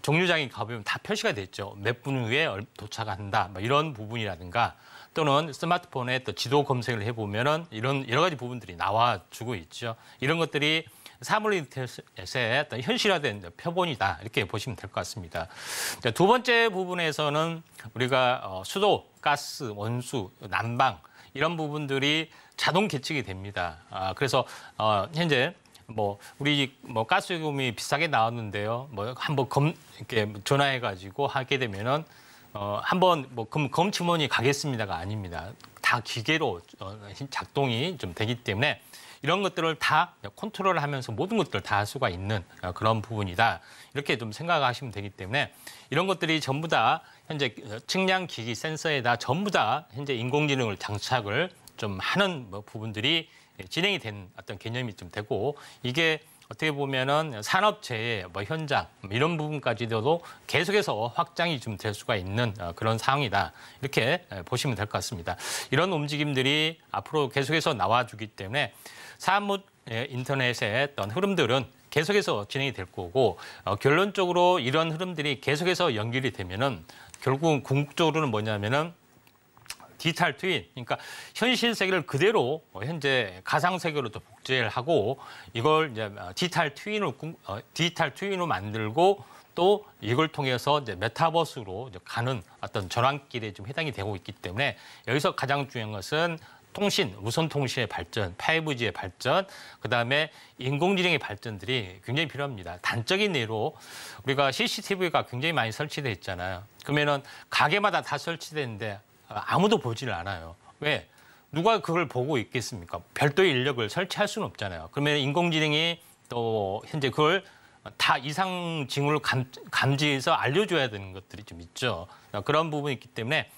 정류장에 가보면 다 표시가 돼 있죠. 몇 분 후에 도착한다 뭐 이런 부분이라든가 또는 스마트폰에 또 지도 검색을 해보면은 이런 여러 가지 부분들이 나와주고 있죠. 이런 것들이 사물 인터넷의 어떤 현실화된 표본이다 이렇게 보시면 될 것 같습니다. 두 번째 부분에서는 우리가 수도, 가스, 원수, 난방 이런 부분들이 자동 계측이 됩니다. 그래서 현재 우리 가스 요금이 비싸게 나왔는데요. 한번 이렇게 전화해가지고 하게 되면은 한번 검침원이 가겠습니다가 아닙니다. 다 기계로 작동이 좀 되기 때문에. 이런 것들을 다 컨트롤하면서 모든 것들을 다 할 수가 있는 그런 부분이다. 이렇게 좀 생각하시면 되기 때문에 이런 것들이 전부 다 현재 측량 기기 센서에다 전부 다 현재 인공지능을 장착을 좀 하는 부분들이 진행이 된 어떤 개념이 좀 되고 이게 어떻게 보면은 산업재해 현장 이런 부분까지도 계속해서 확장이 좀 될 수가 있는 그런 상황이다. 이렇게 보시면 될 것 같습니다. 이런 움직임들이 앞으로 계속해서 나와주기 때문에 사물 인터넷의 어떤 흐름들은 계속해서 진행이 될 거고 결론적으로 이런 흐름들이 계속해서 연결이 되면은 결국 궁극적으로는 뭐냐면은 디지털 트윈, 그러니까 현실 세계를 그대로 현재 가상 세계로 또 복제를 하고 이걸 이제 디지털 트윈으로 만들고 또 이걸 통해서 이제 메타버스로 이제 가는 어떤 전환길에 좀 해당이 되고 있기 때문에 여기서 가장 중요한 것은 통신, 무선 통신의 발전, 5G의 발전, 그다음에 인공지능의 발전들이 굉장히 필요합니다. 단적인 예로 우리가 CCTV가 굉장히 많이 설치돼 있잖아요. 그러면은 가게마다 다 설치되는데 아무도 보지를 않아요. 왜? 누가 그걸 보고 있겠습니까? 별도의 인력을 설치할 수는 없잖아요. 그러면 인공지능이 또 현재 그걸 다 이상 징후를 감지해서 알려줘야 되는 것들이 좀 있죠. 그런 부분이 있기 때문에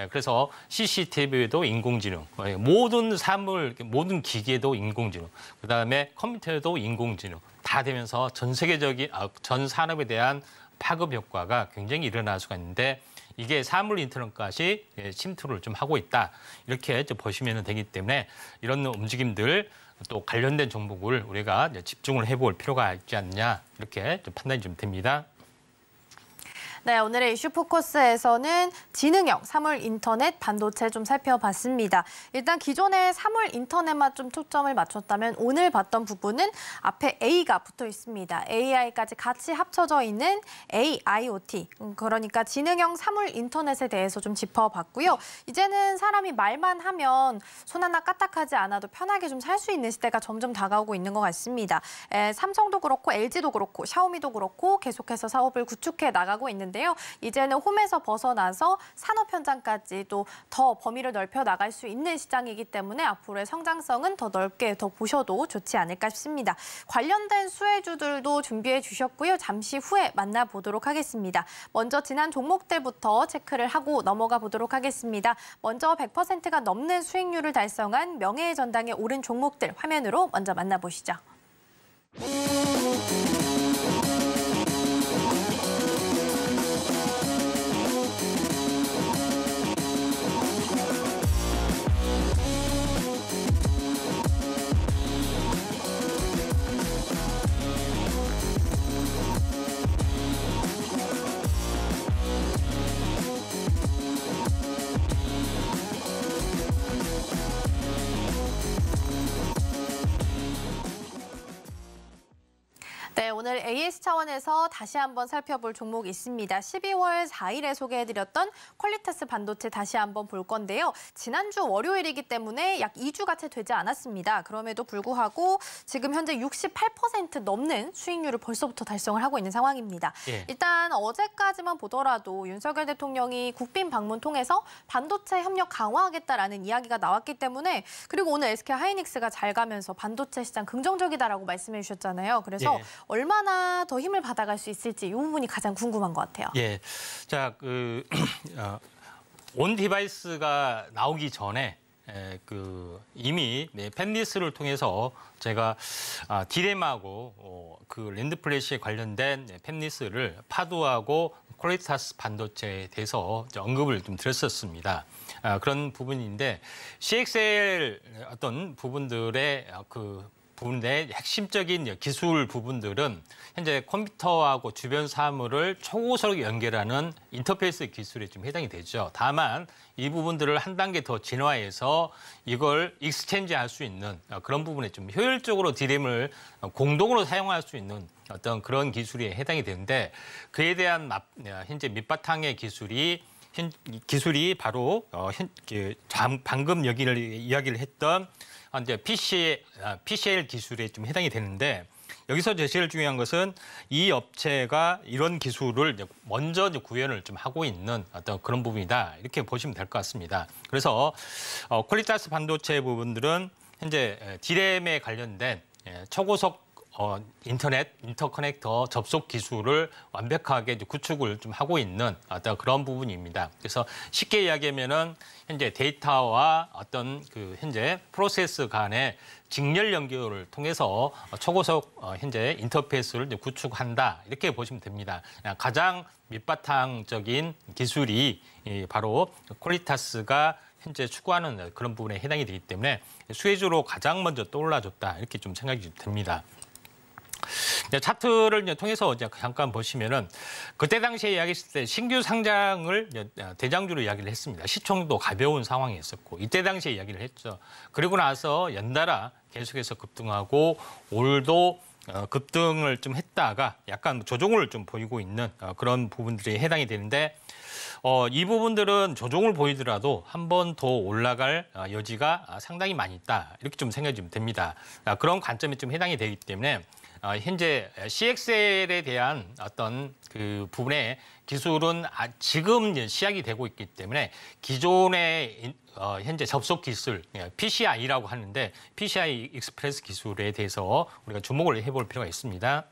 그래서 CCTV에도 인공지능, 모든 사물, 모든 기계도 인공지능, 그다음에 컴퓨터에도 인공지능 다 되면서 전 세계적인 전 산업에 대한 파급 효과가 굉장히 일어날 수가 있는데 이게 사물 인터넷까지 침투를 좀 하고 있다. 이렇게 좀 보시면 되기 때문에 이런 움직임들 또 관련된 종목을 우리가 집중을 해볼 필요가 있지 않냐 이렇게 좀 판단이 좀 됩니다. 네, 오늘의 이슈 포커스에서는 지능형 사물 인터넷 반도체 좀 살펴봤습니다. 일단 기존의 사물 인터넷만 좀 초점을 맞췄다면 오늘 봤던 부분은 앞에 A가 붙어 있습니다. AI까지 같이 합쳐져 있는 AIoT, 그러니까 지능형 사물 인터넷에 대해서 좀 짚어봤고요. 이제는 사람이 말만 하면 손 하나 까딱하지 않아도 편하게 좀 살 수 있는 시대가 점점 다가오고 있는 것 같습니다. 삼성도 그렇고 LG도 그렇고 샤오미도 그렇고 계속해서 사업을 구축해 나가고 있는데요. 이제는 홈에서 벗어나서 산업 현장까지 또 더 범위를 넓혀 나갈 수 있는 시장이기 때문에 앞으로의 성장성은 더 넓게 더 보셔도 좋지 않을까 싶습니다. 관련된 수혜주들도 준비해 주셨고요. 잠시 후에 만나보도록 하겠습니다. 먼저 지난 종목들부터 체크를 하고 넘어가 보도록 하겠습니다. 먼저 100%가 넘는 수익률을 달성한 명예의 전당에 오른 종목들 화면으로 먼저 만나보시죠. 네, 오늘 AS 차원에서 다시 한번 살펴볼 종목이 있습니다. 12월 4일에 소개해드렸던 퀄리타스 반도체 다시 한번 볼 건데요. 지난주 월요일이기 때문에 약 2주가 채 되지 않았습니다. 그럼에도 불구하고 지금 현재 68% 넘는 수익률을 벌써부터 달성을 하고 있는 상황입니다. 예. 일단 어제까지만 보더라도 윤석열 대통령이 국빈 방문 통해서 반도체 협력 강화하겠다라는 이야기가 나왔기 때문에 그리고 오늘 SK 하이닉스가 잘 가면서 반도체 시장 긍정적이다라고 말씀해 주셨잖아요. 그래서 예. 얼마나 더 힘을 받아갈 수 있을지 이 부분이 가장 궁금한 것 같아요. 예, 자, 온 디바이스가 나오기 전에 이미 팬리스를 통해서 제가 디램하고 그 랜드 플래시에 관련된 팬리스를 파도하고 퀄리타스 반도체에 대해서 언급을 좀 드렸었습니다. 그런 부분인데 CXL 어떤 부분들의 부분의 핵심적인 기술 부분들은 현재 컴퓨터하고 주변 사물을 초고속 연결하는 인터페이스 기술에 좀 해당이 되죠. 다만 이 부분들을 한 단계 더 진화해서 이걸 익스체인지할 수 있는 그런 부분에 좀 효율적으로 디램을 공동으로 사용할 수 있는 어떤 그런 기술에 해당이 되는데 그에 대한 현재 밑바탕의 기술이 바로 방금 이야기를 했던 이제 PCL 기술에 좀 해당이 되는데 여기서 제일 중요한 것은 이 업체가 이런 기술을 먼저 구현을 좀 하고 있는 어떤 그런 부분이다 이렇게 보시면 될 것 같습니다. 그래서 퀄리타스 반도체 부분들은 현재 디램에 관련된 초고속 인터커넥터 접속 기술을 완벽하게 구축을 좀 하고 있는 어떤 그런 부분입니다. 그래서 쉽게 이야기하면은 현재 데이터와 어떤 현재 프로세스 간의 직렬 연결을 통해서 초고속 현재 인터페이스를 구축한다 이렇게 보시면 됩니다. 가장 밑바탕적인 기술이 바로 퀄리타스가 현재 추구하는 그런 부분에 해당이 되기 때문에 수혜주로 가장 먼저 떠올라줬다 이렇게 좀 생각이 됩니다. 차트를 통해서 잠깐 보시면은 그때 당시에 이야기했을 때 신규 상장을 대장주로 이야기를 했습니다. 시총도 가벼운 상황이었었고 이때 당시에 이야기를 했죠. 그리고 나서 연달아 계속해서 급등하고 올도 급등을 좀 했다가 약간 조정을 좀 보이고 있는 그런 부분들이 해당이 되는데 이 부분들은 조정을 보이더라도 한 번 더 올라갈 여지가 상당히 많이 있다 이렇게 좀 생각이 좀 됩니다. 그런 관점에 좀 해당이 되기 때문에 현재 CXL에 대한 어떤 그 부분의 기술은 지금 시작이 되고 있기 때문에 기존의 현재 접속 기술 PCI라고 하는데 PCI 익스프레스 기술에 대해서 우리가 주목을 해볼 필요가 있습니다.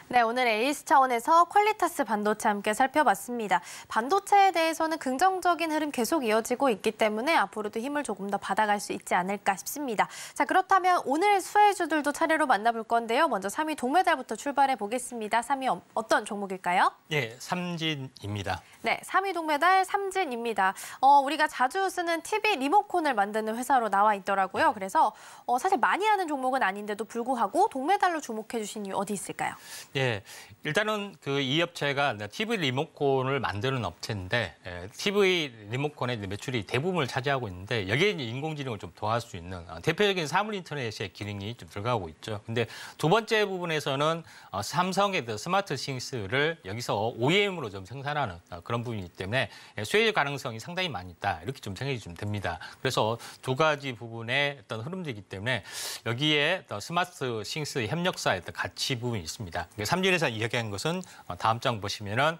네, 오늘 AS 차원에서 퀄리타스 반도체 함께 살펴봤습니다. 반도체에 대해서는 긍정적인 흐름 계속 이어지고 있기 때문에 앞으로도 힘을 조금 더 받아갈 수 있지 않을까 싶습니다. 자, 그렇다면 오늘 수혜주들도 차례로 만나볼 건데요. 먼저 3위 동메달부터 출발해 보겠습니다. 3위 어떤 종목일까요? 예, 삼진입니다. 네, 3위 동메달 삼진입니다. 우리가 자주 쓰는 TV 리모컨을 만드는 회사로 나와 있더라고요. 그래서 사실 많이 하는 종목은 아닌데도 불구하고 동메달로 주목해 주신 이유 어디 있을까요? 예, 일단은 그 이 업체가 TV 리모컨을 만드는 업체인데 TV 리모컨의 매출이 대부분을 차지하고 있는데 여기에 이제 인공지능을 좀 더할 수 있는 대표적인 사물 인터넷의 기능이 좀 들어가고 있죠. 근데 두 번째 부분에서는 삼성의 스마트 싱스를 여기서 OEM으로 좀 생산하는 그런 부분이기 때문에 수혜 가능성이 상당히 많이 있다 이렇게 좀 생각이 좀 됩니다. 그래서 두 가지 부분의 어떤 흐름들이기 때문에 여기에 스마트 싱스 협력사의 가치 부분이 있습니다. 삼진에서 이야기한 것은 다음 장 보시면은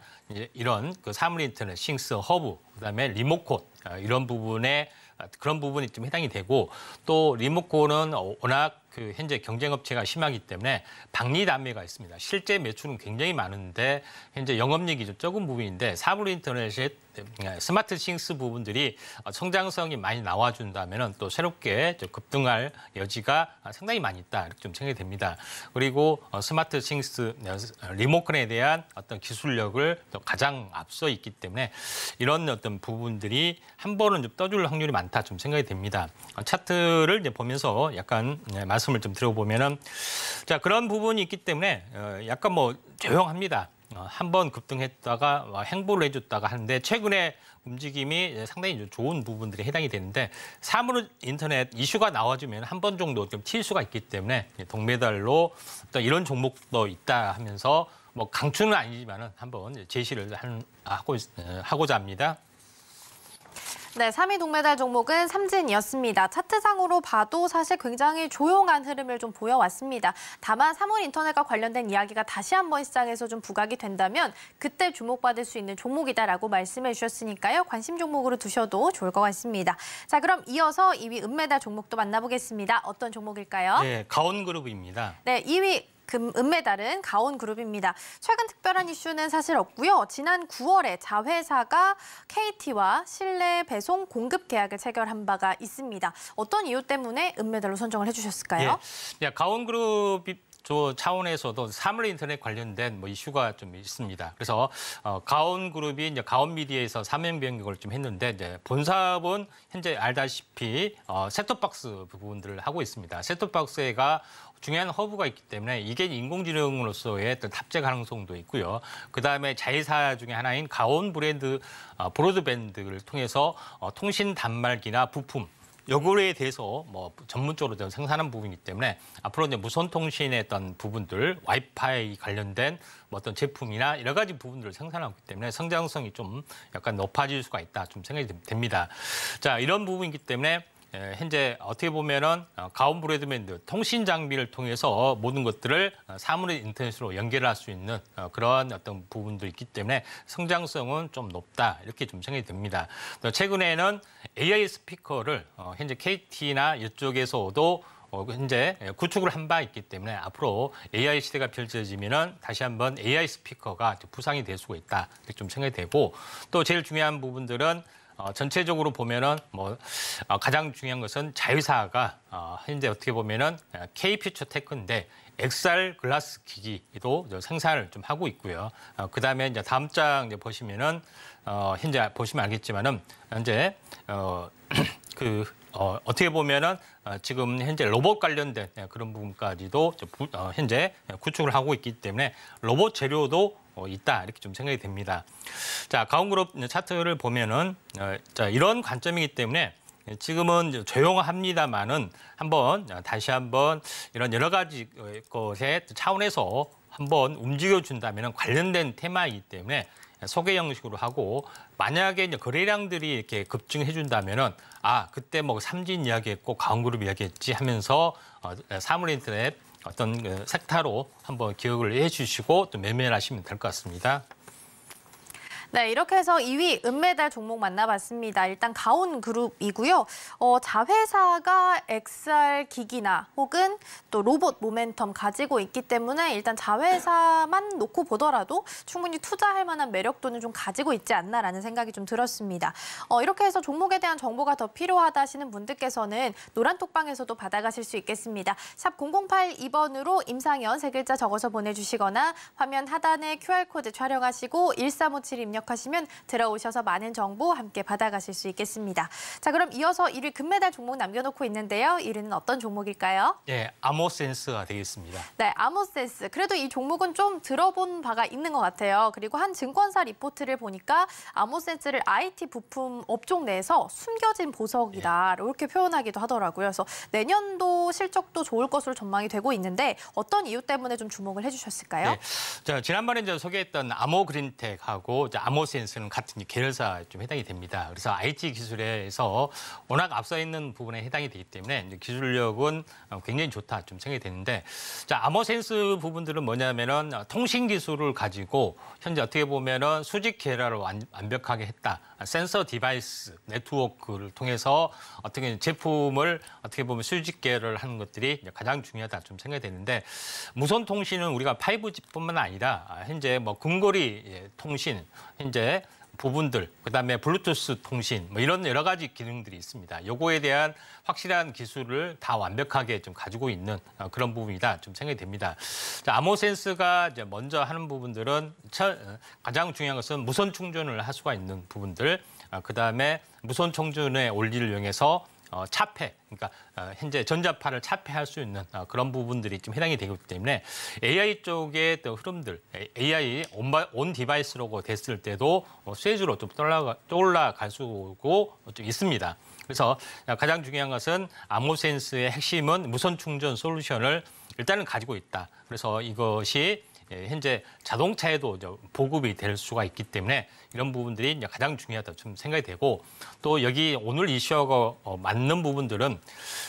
이런 그 사물 인터넷 싱스 허브, 그다음에 리모컨 이런 부분에 그런 부분이 좀 해당이 되고 또 리모컨은 워낙 그 현재 경쟁업체가 심하기 때문에 박리담회가 있습니다. 실제 매출은 굉장히 많은데 현재 영업이익이 좀 적은 부분인데 사물 인터넷의 스마트 싱스 부분들이 성장성이 많이 나와준다면 또 새롭게 급등할 여지가 상당히 많이 있다 이렇게 좀 생각이 됩니다. 그리고 스마트 싱스 리모컨에 대한 어떤 기술력을 또 가장 앞서 있기 때문에 이런 어떤 부분들이 한 번은 좀 떠줄 확률이 많다 좀 생각이 됩니다. 차트를 이제 보면서 약간 말씀을 좀 들어보면은 자 그런 부분이 있기 때문에 약간 뭐 조용합니다. 한 번 급등했다가 행보를 해줬다가 하는데 최근에 움직임이 상당히 좋은 부분들이 해당이 되는데 사물 인터넷 이슈가 나와주면 한 번 정도 좀 튈 수가 있기 때문에 동메달로 어떤 이런 종목도 있다 하면서 뭐 강추는 아니지만은 한번 제시를 하고자 합니다. 네, 3위 동메달 종목은 삼진이었습니다. 차트상으로 봐도 사실 굉장히 조용한 흐름을 좀 보여왔습니다. 다만 사물 인터넷과 관련된 이야기가 다시 한번 시장에서 좀 부각이 된다면 그때 주목받을 수 있는 종목이다라고 말씀해 주셨으니까요. 관심 종목으로 두셔도 좋을 것 같습니다. 자, 그럼 이어서 2위 은메달 종목도 만나보겠습니다. 어떤 종목일까요? 네, 가온그룹입니다. 네, 2위 은메달은 가온그룹입니다. 최근 특별한 이슈는 사실 없고요. 지난 9월에 자회사가 KT와 실내 배송 공급 계약을 체결한 바가 있습니다. 어떤 이유 때문에 은메달로 선정을 해주셨을까요? 예, 가온그룹이 차원에서도 사물 인터넷 관련된 뭐 이슈가 좀 있습니다. 그래서 가온그룹이 이제 가온미디어에서 사명 변경을 좀 했는데 이제 본사업은 현재 알다시피 셋톱박스 부분들을 하고 있습니다. 셋톱박스가 중요한 허브가 있기 때문에 이게 인공지능으로서의 어떤 탑재 가능성도 있고요. 그다음에 자회사 중에 하나인 가온 브랜드 브로드밴드를 통해서 통신 단말기나 부품 요거에 대해서 뭐 전문적으로 좀 생산한 부분이기 때문에 앞으로 이제 무선 통신의 어떤 부분들, 와이파이 관련된 뭐 어떤 제품이나 여러 가지 부분들을 생산하고 있기 때문에 성장성이 좀 약간 높아질 수가 있다 좀 생각이 됩니다. 자, 이런 부분이기 때문에 현재 어떻게 보면은 가온 브로드밴드 통신 장비를 통해서 모든 것들을 사물 인터넷으로 연결할 수 있는 그런 어떤 부분도 있기 때문에 성장성은 좀 높다 이렇게 좀 생각이 됩니다. 또 최근에는 AI 스피커를 현재 KT나 이쪽에서도 현재 구축을 한 바 있기 때문에 앞으로 AI 시대가 펼쳐지면은 다시 한번 AI 스피커가 부상이 될 수가 있다 이렇게 좀 생각이 되고 또 제일 중요한 부분들은 전체적으로 보면은 뭐 가장 중요한 것은 자회사가 현재 어떻게 보면은 K퓨처테크인데 XR 글라스 기기도 생산을 좀 하고 있고요. 그다음에 이제 다음 장 이제 보시면은 현재 보시면 알겠지만은 현재 어떻게 보면은 지금 현재 로봇 관련된 그런 부분까지도 현재 구축을 하고 있기 때문에 로봇 재료도 있다 이렇게 좀 생각이 됩니다. 자, 가온그룹 차트를 보면은 자 이런 관점이기 때문에 지금은 조용합니다만은 다시 한번 이런 여러 가지 것의 차원에서 한번 움직여준다면 관련된 테마이기 때문에 소개 형식으로 하고 만약에 이제 거래량들이 이렇게 급증해 준다면은 그때 뭐 삼진 이야기했고 가온그룹 이야기했지 하면서 사물 인터넷 어떤 섹터로 한번 기억을 해주시고 또 매매하시면 될 것 같습니다. 네, 이렇게 해서 2위 은메달 종목 만나봤습니다. 일단 가온그룹이고요. 자회사가 XR 기기나 혹은 또 로봇 모멘텀 가지고 있기 때문에 일단 자회사만 놓고 보더라도 충분히 투자할 만한 매력도는 좀 가지고 있지 않나라는 생각이 좀 들었습니다. 이렇게 해서 종목에 대한 정보가 더 필요하다 하시는 분들께서는 노란톡방에서도 받아가실 수 있겠습니다. 샵 0082번으로 임상현 3글자 적어서 보내주시거나 화면 하단에 QR코드 촬영하시고 1357 입력하시면 들어오셔서 많은 정보 함께 받아가실 수 있겠습니다. 자, 그럼 이어서 1위 금메달 종목 남겨놓고 있는데요. 1위는 어떤 종목일까요? 예, 아모센스가 되겠습니다. 네, 아모센스. 그래도 이 종목은 좀 들어본 바가 있는 것 같아요. 그리고 한 증권사 리포트를 보니까 아모센스를 IT 부품 업종 내에서 숨겨진 보석이다. 이렇게 표현하기도 하더라고요. 그래서 내년도 실적도 좋을 것으로 전망이 되고 있는데 어떤 이유 때문에 좀 주목을 해주셨을까요? 네. 자, 지난번에 이제 소개했던 아모그린텍하고 아모센스는 같은 계열사에 좀 해당이 됩니다. 그래서 IT 기술에서 워낙 앞서 있는 부분에 해당이 되기 때문에 이제 기술력은 굉장히 좋다 좀 생각이 되는데, 자, 아모센스 부분들은 뭐냐면은 통신 기술을 가지고 현재 어떻게 보면은 수직 계열화를 완벽하게 했다. 센서 디바이스 네트워크를 통해서 어떻게 제품을 어떻게 보면 수직 계열을 하는 것들이 가장 중요하다 좀 생각이 되는데, 무선 통신은 우리가 5G뿐만 아니라 현재 뭐 근거리 통신 현재 부분들, 그다음에 블루투스 통신 뭐 이런 여러 가지 기능들이 있습니다. 요거에 대한 확실한 기술을 다 완벽하게 좀 가지고 있는 그런 부분이다 좀 생각이 됩니다. 자, 아모센스가 이제 먼저 하는 부분들은 가장 중요한 것은 무선 충전을 할 수가 있는 부분들, 그다음에 무선 충전의 원리를 이용해서 차폐, 그러니까 현재 전자파를 차폐할 수 있는 그런 부분들이 좀 해당이 되기 때문에 AI 쪽의 또 흐름들, AI 온 디바이스로 됐을 때도 쇠주로 좀 떠올라갈 수고 좀 있습니다. 그래서 가장 중요한 것은 아모센스의 핵심은 무선 충전 솔루션을 일단은 가지고 있다. 그래서 이것이 현재 자동차에도 보급이 될 수가 있기 때문에 이런 부분들이 가장 중요하다 좀 생각이 되고, 또 여기 오늘 이슈하고 맞는 부분들은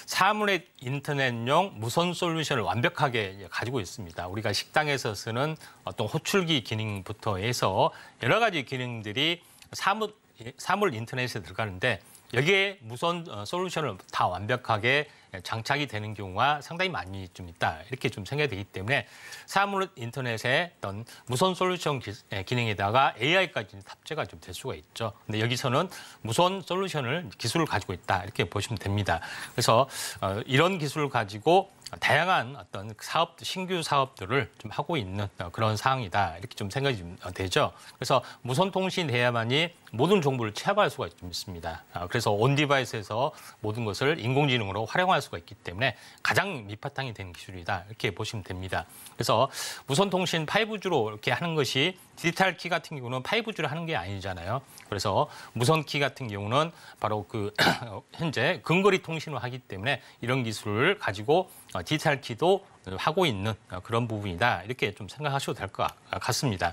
사물의 인터넷용 무선 솔루션을 완벽하게 가지고 있습니다. 우리가 식당에서 쓰는 어떤 호출기 기능부터 해서 여러 가지 기능들이 사물 인터넷에 들어가는데, 여기에 무선 솔루션을 다 완벽하게 장착이 되는 경우가 상당히 많이 좀 있다. 이렇게 좀 생각이 되기 때문에 사물 인터넷의 어떤 무선 솔루션 기능에다가 AI까지 탑재가 좀 될 수가 있죠. 근데 여기서는 무선 솔루션을 기술을 가지고 있다. 이렇게 보시면 됩니다. 그래서 이런 기술을 가지고 다양한 어떤 신규 사업들을 좀 하고 있는 그런 상황이다. 이렇게 좀 생각이 좀 되죠. 그래서 무선 통신이 돼야만이 모든 정보를 취합할 수가 좀 있습니다. 그래서 온 디바이스에서 모든 것을 인공지능으로 활용할 수가 있기 때문에 가장 밑바탕이 된 기술이다. 이렇게 보시면 됩니다. 그래서 무선 통신 5G로 이렇게 하는 것이 디지털 키 같은 경우는 5G로 하는 게 아니잖아요. 그래서 무선 키 같은 경우는 바로 그 현재 근거리 통신을 하기 때문에 이런 기술을 가지고 디지털 키도 하고 있는 그런 부분이다. 이렇게 좀 생각하셔도 될 것 같습니다.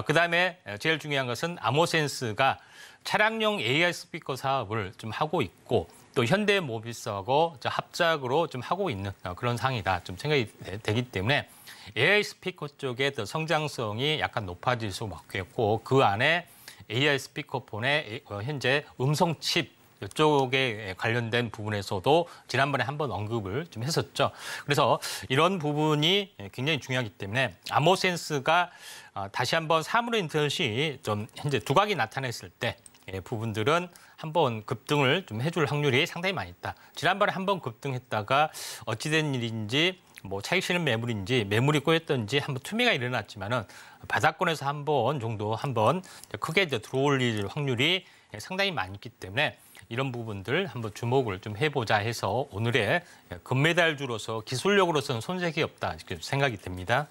그다음에 제일 중요한 것은 아모센스가 차량용 AI 스피커 사업을 좀 하고 있고, 또 현대모비스하고 합작으로 좀 하고 있는 그런 상황이다 좀 생각이 되기 때문에 AI 스피커 쪽의 성장성이 약간 높아질 수밖에 없고, 그 안에 AI 스피커폰의 현재 음성 칩 이쪽에 관련된 부분에서도 지난번에 한번 언급을 좀 했었죠. 그래서 이런 부분이 굉장히 중요하기 때문에 아모센스가 다시 한번 사물의 인터넷이 좀 현재 두각이 나타냈을 때 부분들은 한번 급등을 좀 해줄 확률이 상당히 많이 있다. 지난번에 한번 급등했다가 어찌된 일인지 뭐 차익 실현 매물인지 매물이 꼬였던지 한번 투매가 일어났지만은 바닥권에서 한번 정도 크게 들어올릴 확률이 상당히 많기 때문에 이런 부분들 한번 주목을 좀 해보자 해서 오늘의 금메달주로서 기술력으로서는 손색이 없다 이렇게 생각이 됩니다.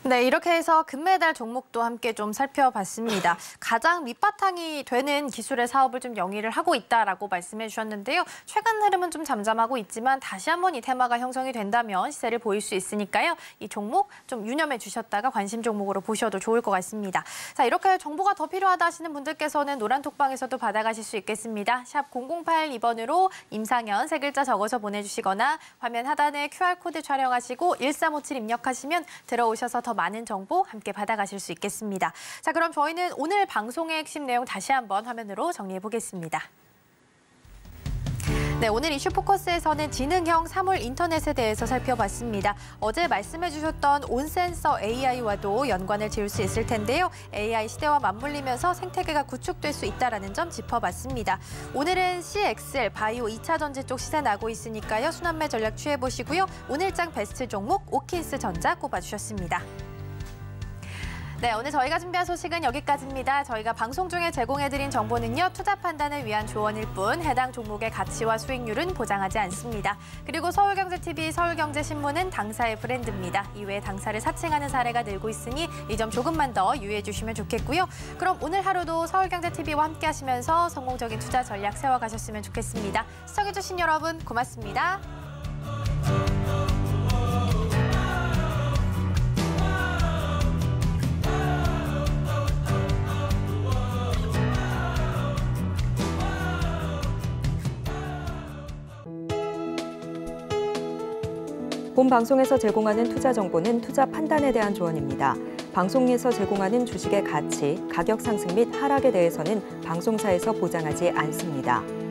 네, 이렇게 해서 금메달 종목도 함께 좀 살펴봤습니다. 가장 밑바탕이 되는 기술의 사업을 좀 영위를 하고 있다라고 말씀해 주셨는데요. 최근 흐름은 좀 잠잠하고 있지만 다시 한번 이 테마가 형성이 된다면 시세를 보일 수 있으니까요. 이 종목 좀 유념해 주셨다가 관심 종목으로 보셔도 좋을 것 같습니다. 자, 이렇게 정보가 더 필요하다 하시는 분들께서는 노란톡방에서도 받아가실 수 있겠습니다. 샵 0082번으로 임상현 세 글자 적어서 보내주시거나 화면 하단에 QR코드 촬영하시고 1357 입력하시면 들어오셔서 더 많은 정보 함께 받아가실 수 있겠습니다. 자, 그럼 저희는 오늘 방송의 핵심 내용 다시 한번 화면으로 정리해 보겠습니다. 네, 오늘 이슈 포커스에서는 지능형 사물 인터넷에 대해서 살펴봤습니다. 어제 말씀해 주셨던 온센서 AI와도 연관을 지을 수 있을 텐데요. AI 시대와 맞물리면서 생태계가 구축될 수 있다는 점 짚어봤습니다. 오늘은 CXL 바이오 2차 전지 쪽 시세 나고 있으니까요. 순환매 전략 취해보시고요. 오늘장 베스트 종목 오킨스 전자 꼽아주셨습니다. 네, 오늘 저희가 준비한 소식은 여기까지입니다. 저희가 방송 중에 제공해드린 정보는요. 투자 판단을 위한 조언일 뿐 해당 종목의 가치와 수익률은 보장하지 않습니다. 그리고 서울경제TV, 서울경제신문은 당사의 브랜드입니다. 이외에 당사를 사칭하는 사례가 늘고 있으니 이 점 조금만 더 유의해 주시면 좋겠고요. 그럼 오늘 하루도 서울경제TV와 함께 하시면서 성공적인 투자 전략 세워가셨으면 좋겠습니다. 시청해주신 여러분 고맙습니다. 본 방송에서 제공하는 투자 정보는 투자 판단에 대한 조언입니다. 방송에서 제공하는 주식의 가치, 가격 상승 및 하락에 대해서는 방송사에서 보장하지 않습니다.